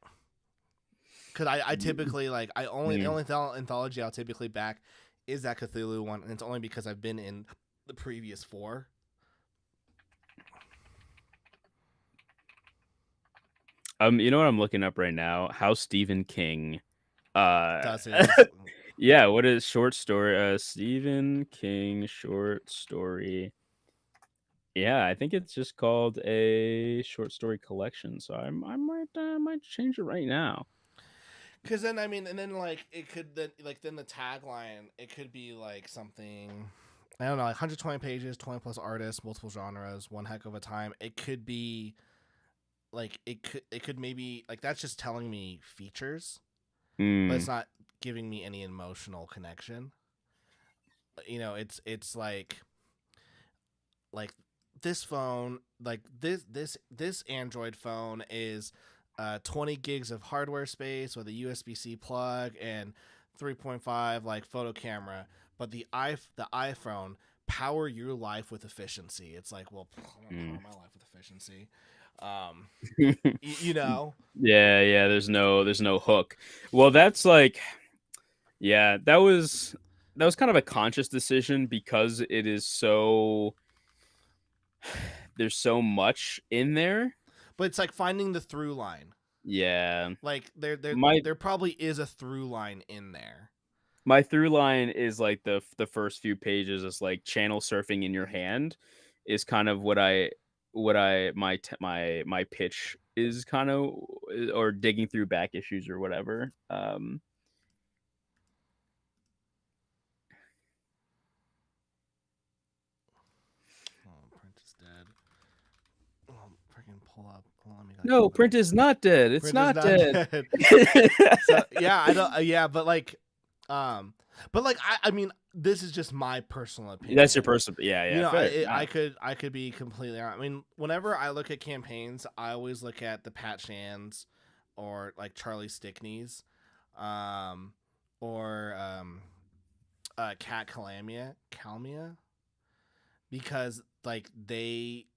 because I typically like the only anthology I'll typically back is that Cthulhu one, and it's only because I've been in the previous 4. You know what I'm looking up right now? How Stephen King does it. Yeah, what is short story? Stephen King short story. Yeah, I think it's just called a short story collection. So I might change it right now. Because then and then like it could then the tagline, it could be like something, I don't know, like 120 pages, 20 plus artists, multiple genres, one heck of a time. It could be like it could maybe like that's just telling me features, but it's not giving me any emotional connection. It's like this phone, like this Android phone is 20 gigs of hardware space with a USB-C plug and 3.5 like photo camera, but the iPhone, power your life with efficiency. It's like, well, I don't power my life with efficiency. Yeah, there's no hook. Well, that's like, yeah, that was kind of a conscious decision, because it is so, there's so much in there, but it's like finding the through line. Yeah, like there probably is a through line in there. My through line is like the first few pages is like channel surfing in your hand is kind of my pitch is kind of, or digging through back issues or whatever. Oh, print is dead. Oh, freaking pull up. Hold on, let me No, print is not dead. It's print is not not dead. dead. So yeah, I don't. Yeah, but like I mean, this is just my personal opinion. That's your personal. Yeah, You yeah. know, Fair. I could be completely. I mean, whenever I look at campaigns, I always look at the Pat Shans or like Charlie Stickney's, um, or Cat Calmia, because like they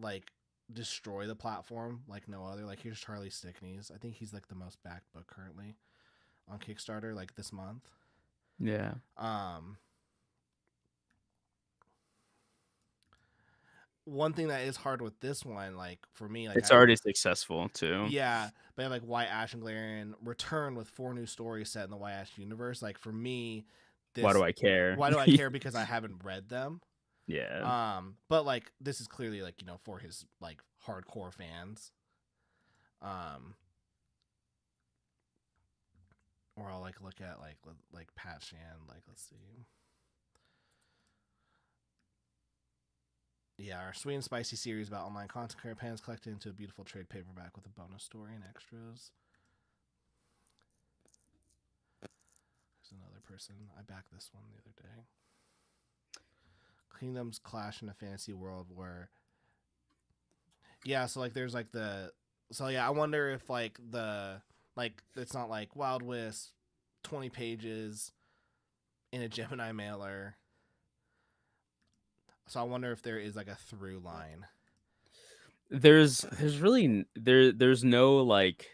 like destroy the platform like no other. Like here's Charlie Stickney's. I think he's like the most backed book currently on Kickstarter like this month. Yeah. One thing that is hard with this one, like for me, like It's already successful too. yeah, but I have like White Ash and Galarian return with 4 new stories set in the White Ash universe. Like for me, Why do I care? Why do I care? Because I haven't read them. Yeah. But like this is clearly like, you know, for his like hardcore fans. Or I'll like look at like Pat Shan, like let's see. Yeah, our sweet and spicy series about online content campaigns collected into a beautiful trade paperback with a bonus story and extras. There's another person. I backed this one the other day. Kingdoms clash in a fantasy world where yeah, so like there's like so yeah, I wonder if like it's not like Wild Wisp 20 pages in a Gemini mailer. So I wonder if there is like a through line. There's really there's no like,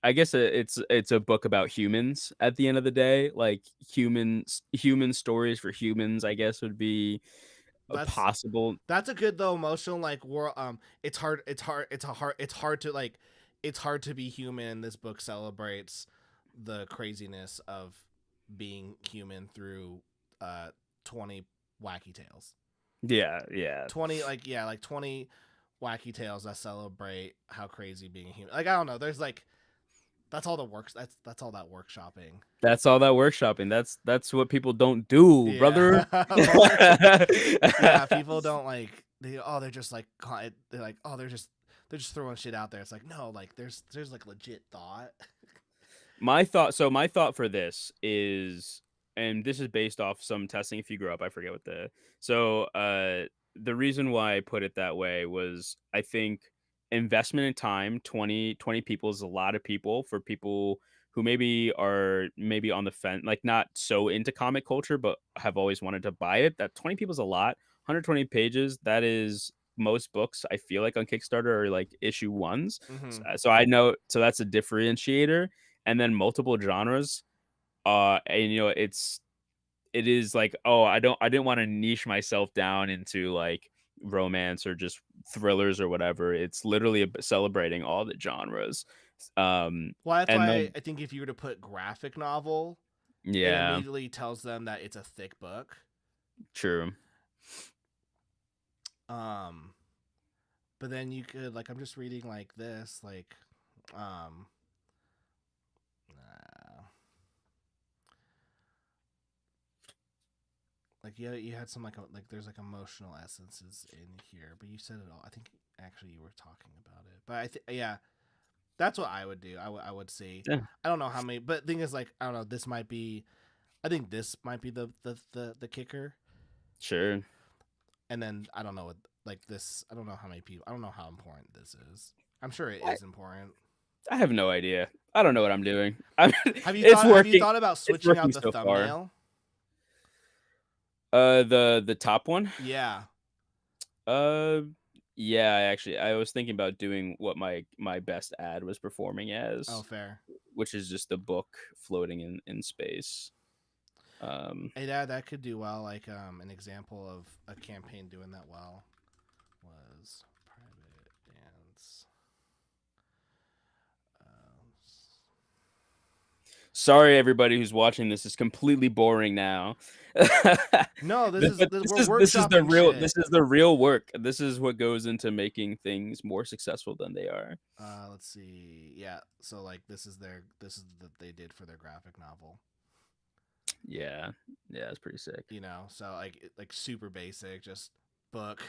I guess it's a book about humans at the end of the day. Like human stories for humans, I guess would be a That's possible. That's a good though emotional like war. It's hard to be human. This book celebrates the craziness of being human through 20 wacky tales. Yeah. 20 like 20 wacky tales that celebrate how crazy being a human. Like I don't know. There's like that's all the works. That's all that workshopping. That's all that workshopping. That's what people don't do, Yeah. brother. Yeah, people don't like they're just like they're like they're just throwing shit out there. It's like no, like there's like legit thought. My thought for this is, and this is based off some testing. If you grew up, I forget what the reason why I put it that way was, I think investment in time, 20 people is a lot of people for people who maybe on the fence, like not so into comic culture, but have always wanted to buy it. That 20 people is a lot. 120 pages. That is most books I feel like on Kickstarter are like issue ones. Mm-hmm. So I know, so that's a differentiator. And then multiple genres. And you know, it is like, oh, I didn't want to niche myself down into like romance or just thrillers or whatever. It's literally celebrating all the genres. Well, that's And why then I think if you were to put graphic novel, it yeah, immediately tells them that it's a thick book. true. But then you could like I'm just reading like this like like you had some like there's like emotional essences in here, but you said it all. I think actually you were talking about it, but I think yeah, that's what I would do. I would see. Yeah, I don't know how many, but the thing is like I don't know. This might be. I think this might be the kicker, sure. and then I don't know what like this. I don't know how many people. I don't know how important this is. I'm sure it is important. I have no idea. I don't know what I'm doing. Have It's working. Have you thought about It's switching out working the so far. thumbnail? The top one. Yeah. Yeah, I was thinking about doing what my best ad was performing as. Oh, fair. Which is just a book floating in space. Hey, that could do well. Like an example of a campaign doing that well was Private Dance. Sorry, everybody who's watching this is completely boring now. No, But we're this is the workshopping real shit. work. This is what goes into making things more successful than they are. Let's see. Yeah, so like this is what they did for their graphic novel. Yeah, yeah, it's pretty sick. You know, so like super basic, just book,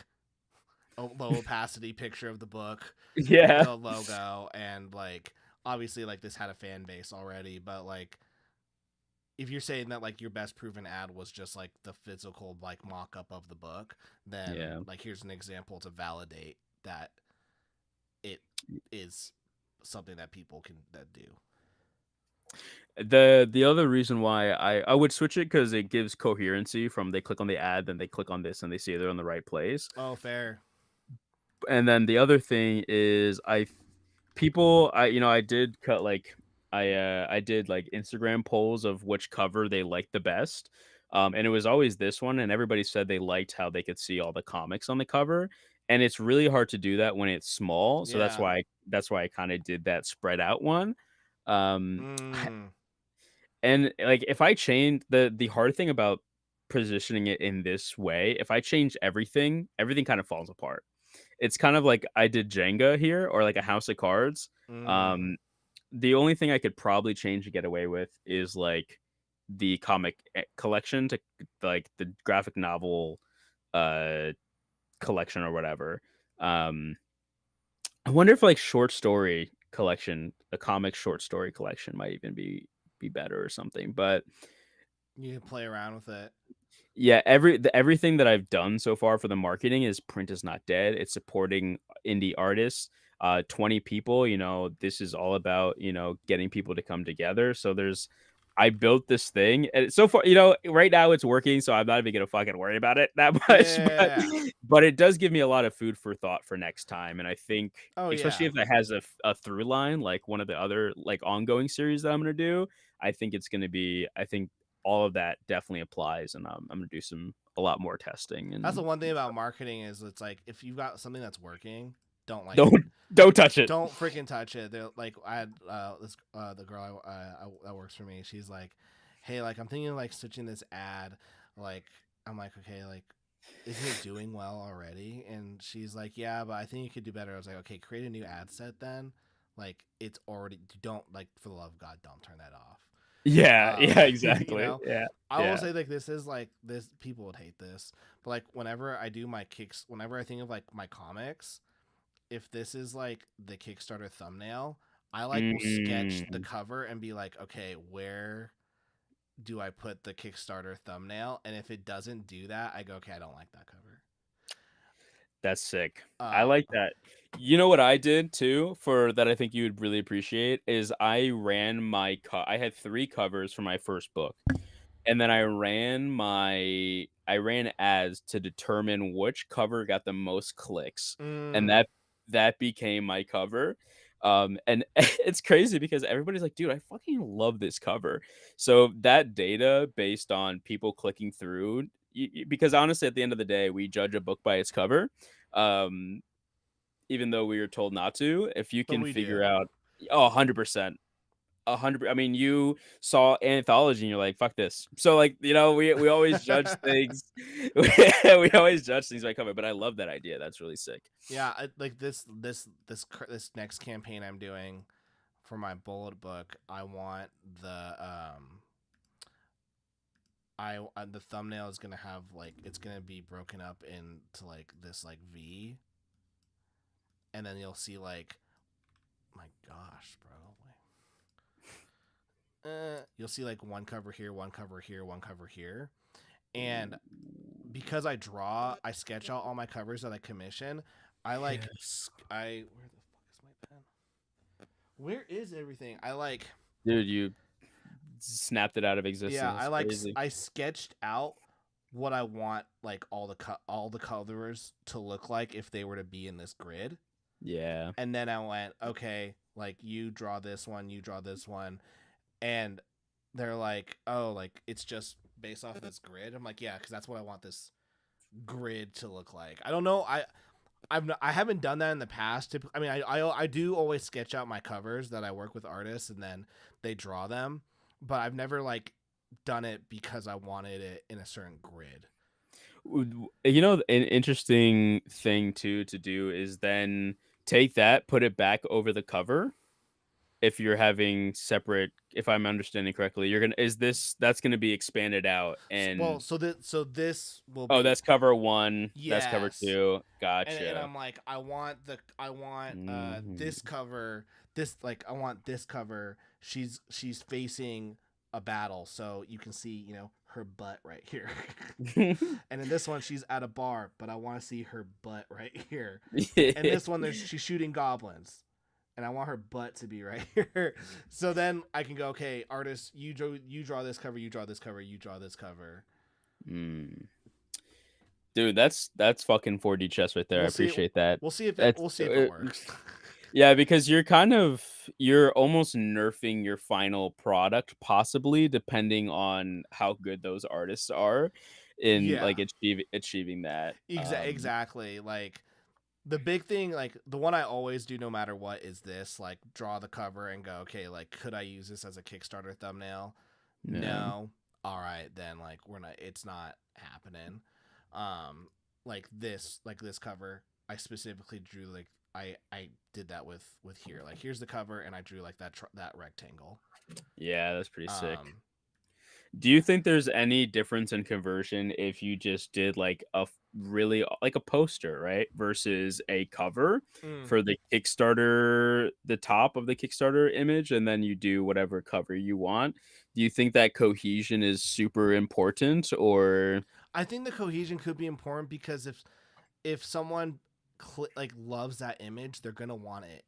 a low opacity picture of the book, Yeah, the logo, and like obviously like this had a fan base already, but like if you're saying that like your best proven ad was just like the physical like mock-up of the book, then yeah. like here's an example to validate that it is something that people can that do. The other reason why I would switch it because it gives coherency from they click on the ad, then they click on this, and they see they're in the right place. Oh, fair. And then the other thing is I did cut like I did like Instagram polls of which cover they liked the best. And it was always this one, and everybody said they liked how they could see all the comics on the cover. And it's really hard to do that when it's small. So Yeah. that's why I kind of did that spread out one. Um Mm. and like if I change the hard thing about positioning it in this way, if I change everything, everything kind of falls apart. It's kind of like I did Jenga here or like a house of cards. Mm. Um, the only thing I could probably change to get away with is like the comic collection to like the graphic novel uh collection or whatever. Um, I wonder if like short story collection, a comic short story collection might even be better or something. But You can play around with it. yeah, everything that I've done so far for the marketing is print is not dead. It's supporting indie artists. 20 people, this is all about, getting people to come together. So I built this thing and so far, right now it's working, so I'm not even gonna fucking worry about it that much. But Yeah. but it does give me a lot of food for thought for next time. And I think Oh especially yeah. if it has a through line, like one of the other like ongoing series that I'm gonna do, I think all of that definitely applies, and I'm gonna do a lot more testing. That's the And one thing about marketing is it's like if you've got something that's working, don't like don't touch it. don't freaking touch it. They're like I had this the girl that works for me. She's like, hey, like I'm thinking of like switching this ad. Like I'm like, okay, like isn't it doing well already? And she's like, yeah, but I think you could do better. I was like, okay, create a new ad set then. Like it's already don't like for the love of God, don't turn that off. Yeah, yeah, You exactly. know, Yeah, I will yeah. say like this is like this people would hate this, but like whenever I do my kicks, whenever I think of like my comics, if this is like the Kickstarter thumbnail, I like will sketch the Mm, cover and be like, okay, where do I put the Kickstarter thumbnail? And if it doesn't do that, I go, okay, I don't like that cover. that's sick. I Um, like that. You know what I did too for that I think you would really appreciate is I had 3 covers for my first book. And then I ran ads to determine which cover got the most clicks, and mm, that became my cover. And it's crazy because everybody's like, "Dude, I fucking love this cover." So that data based on people clicking through, because honestly, at the end of the day, we judge a book by its cover, um, even though we were told not to. If you but can we figure do. out, oh, 100%. 100. I mean, you saw Anthology and you're like, "Fuck this." So, like, we always judge things. We always judge things by cover, but I love that idea. That's really sick. Yeah, like this next campaign I'm doing for my bullet book, I want the thumbnail is gonna have like it's gonna be broken up into like this like V, and then you'll see like my gosh, bro, you'll see like one cover here, one cover here, one cover here, and because I sketch out all my covers that I commission. I like I where the fuck is my pen? Where is everything? I like Dude, you snapped it out of yeah, existence. Crazy. I sketched out what I want like all the colors to look like if they were to be in this grid. Yeah. And then I went, okay, like you draw this one, you draw this one, and they're like, oh, like it's just based off this grid. I'm like, yeah, because that's what I want this grid to look like. I don't know. I haven't done that in the past. I mean, I do always sketch out my covers that I work with artists, and then they draw them. but I've never like done it because I wanted it in a certain grid. You know, an interesting thing too to do is then take that, put it back over the cover. If you're having separate, if I'm understanding correctly, you're gonna is this that's gonna be expanded out Well, and this will oh, be that's cover one, that's cover yes. two. And Gotcha. I'm like, I want Mhm. this cover, this like I want this cover. She's facing a battle, so you can see, you know, her butt right here. And in this one she's at a bar, but I want to see her butt right here. And this one she's shooting goblins. And I want her butt to be right here. So then I can go, okay, artist, you draw this cover, you draw this cover, you draw this cover. Mm. Dude, that's fucking 4D chess right there. I We'll see. appreciate that. We'll That's see if it works. yeah, because you're almost nerfing your final product, possibly depending on how good those artists are in Yeah. like achieving that. Exactly. Like the big thing, like the one I always do no matter what is this, like draw the cover and go, okay, like could I use this as a Kickstarter thumbnail? Yeah. No. All right, then like it's not happening. Like this cover, I specifically drew like I did that with here. Like here's the cover and I drew like that rectangle. Yeah, that's pretty sick. Um Do you think there's any difference in conversion if you just did like really like a poster, right? Versus a cover mm, for the Kickstarter, the top of the Kickstarter image, and then you do whatever cover you want. Do you think that cohesion is super important or I think the cohesion could be important because if someone like loves that image, they're gonna want it.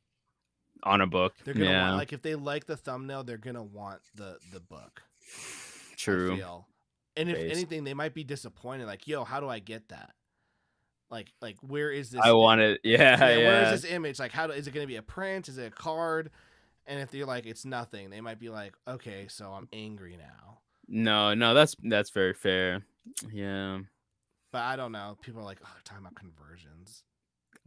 on a book? They're gonna want Yeah, like if they like the thumbnail, they're gonna want the book. I true. feel, and if Based. anything, they might be disappointed. Like, yo, how do I get that? Like where is I this? want it. Yeah, Yeah, where is yeah. this image? Like, is it gonna be a print? Is it a card? And if they're like, it's nothing, they might be like, okay, so I'm angry now. No, no, that's very fair. Yeah. But I don't know. People are like, oh, they're talking about conversions.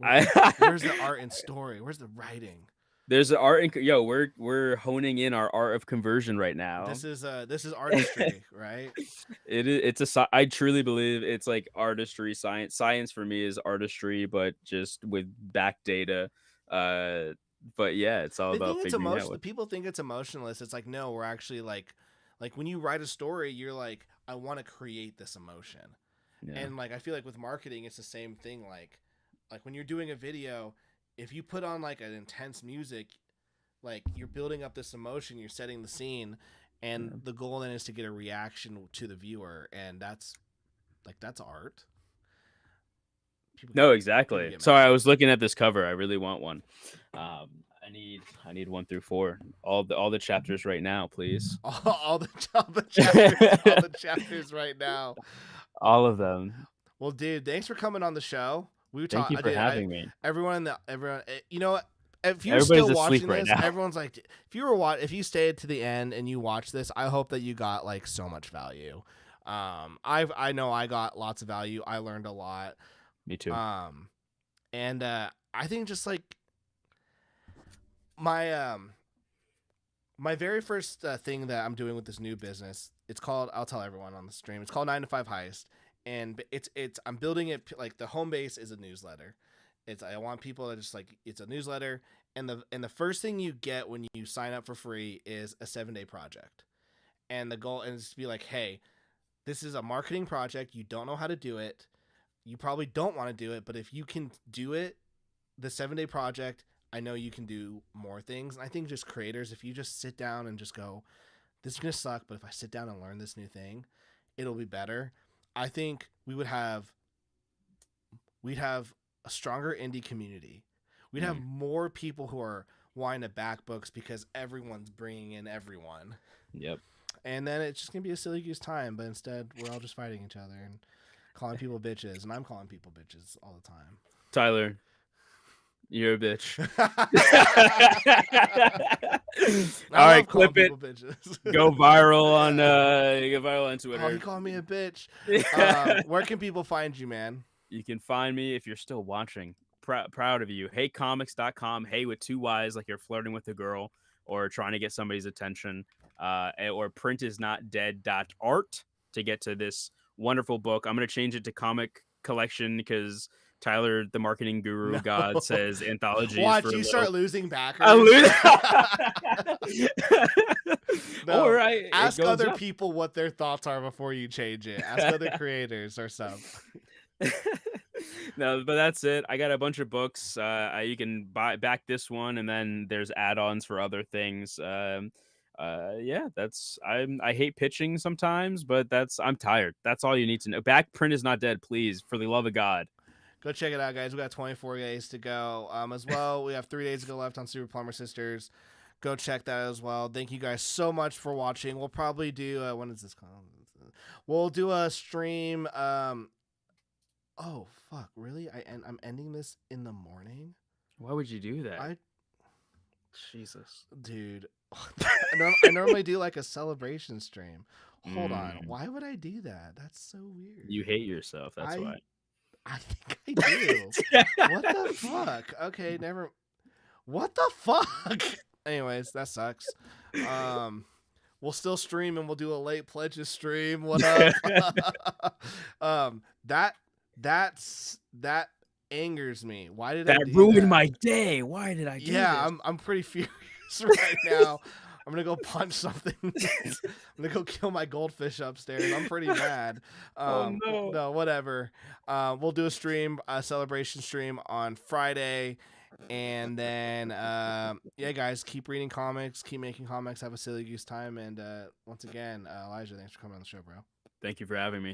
I Where's the art and story? Where's the writing? There's an art and yo, we're honing in our art of conversion right now. This is artistry, right? I truly believe it's like artistry science. Science for me is artistry, but just with back data. Uh, but yeah, it's all They about think it's figuring out emotional. what. People think it's emotionless. It's like no, we're actually like when you write a story, you're like, I want to create this emotion, Yeah, and like I feel like with marketing, it's the same thing. Like when you're doing a video, if you put on like an intense music, like you're building up this emotion, you're setting the scene, and yeah. the goal then is to get a reaction to the viewer, and that's art. People No, people exactly. get mad Sorry, at I me. was looking at this cover. I really want one. I need 1 through 4. All the chapters right now, please. All the chapters, all the chapters right now. All of them. Well, dude, thanks for coming on the show. We Thank talk. you I for did. having me. Everyone. You know what? If you're Everybody's still asleep watching right this, now. everyone's like, if you stayed to the end and you watch this, I hope that you got like so much value. I know I got lots of value. I learned a lot. Me too. And I think just like my my very first thing that I'm doing with this new business, it's called. I'll tell everyone on the stream. It's called 9 to 5 Heist, and it's I'm building it like the home base is a newsletter. I want people to just like it's a newsletter, and the first thing you get when you sign up for free is a 7-day project, and the goal is to be like, hey, this is a marketing project. You don't know how to do it. You probably don't want to do it, but if you can do it, the 7-day project, I know you can do more things. And I think just creators, if you just sit down and just go, this is going to suck, but if I sit down and learn this new thing, it'll be better. I think we'd have a stronger indie community. We'd have more people who are wanting to back books because everyone's bringing in everyone. Yep. And then it's just going to be a silly goose time, but instead we're all just fighting each other and calling people bitches, and I'm calling people bitches all the time. Tyler, you're a bitch. All right, clip it. Go viral on Twitter. Oh, he called me a bitch. Where can people find you, man? You can find me if you're still watching. Proud of you. HeyComics.com. Hey with 2 Y's, like you're flirting with a girl. or trying to get somebody's attention. Or printisnotdead.art to get to this wonderful book. I'm going to change it to comic collection because Tyler, the marketing guru No. god, says anthologies Watch for you little... start losing backers. I lose. No, Or it ask goes other up. people what their thoughts are before you change it. Ask other creators or something. No, but that's it. I got a bunch of books. You can back this one, and then there's add-ons for other things. Yeah, I hate pitching sometimes, but I'm tired. That's all you need to know. Back Print is Not Dead, please, for the love of God. Go check it out, guys. We got 24 days to go. As well, we have 3 days to go left on Super Plumber Sisters. Go check that as well. Thank you guys so much for watching. We'll probably do when is this called? We'll do a stream. Oh fuck! Really? I'm ending this in the morning. Why would you do that? Jesus, dude. I normally do like a celebration stream. Hold on. Why would I do that? That's so weird. You hate yourself. That's why. I think I do. What the fuck? Okay, never. What the fuck? Anyways, that sucks. We'll still stream and we'll do a late pledges stream. What up? That angers me. Why did I do ruined that? my day? Why did I do this? I'm pretty furious right now. I'm gonna go punch something. I'm gonna go kill my goldfish upstairs. I'm pretty mad. Oh no. No, whatever. We'll do a celebration stream on Friday. And then yeah, guys, keep reading comics, keep making comics, have a silly goose time. And once again, Elijah, thanks for coming on the show, bro. Thank you for having me.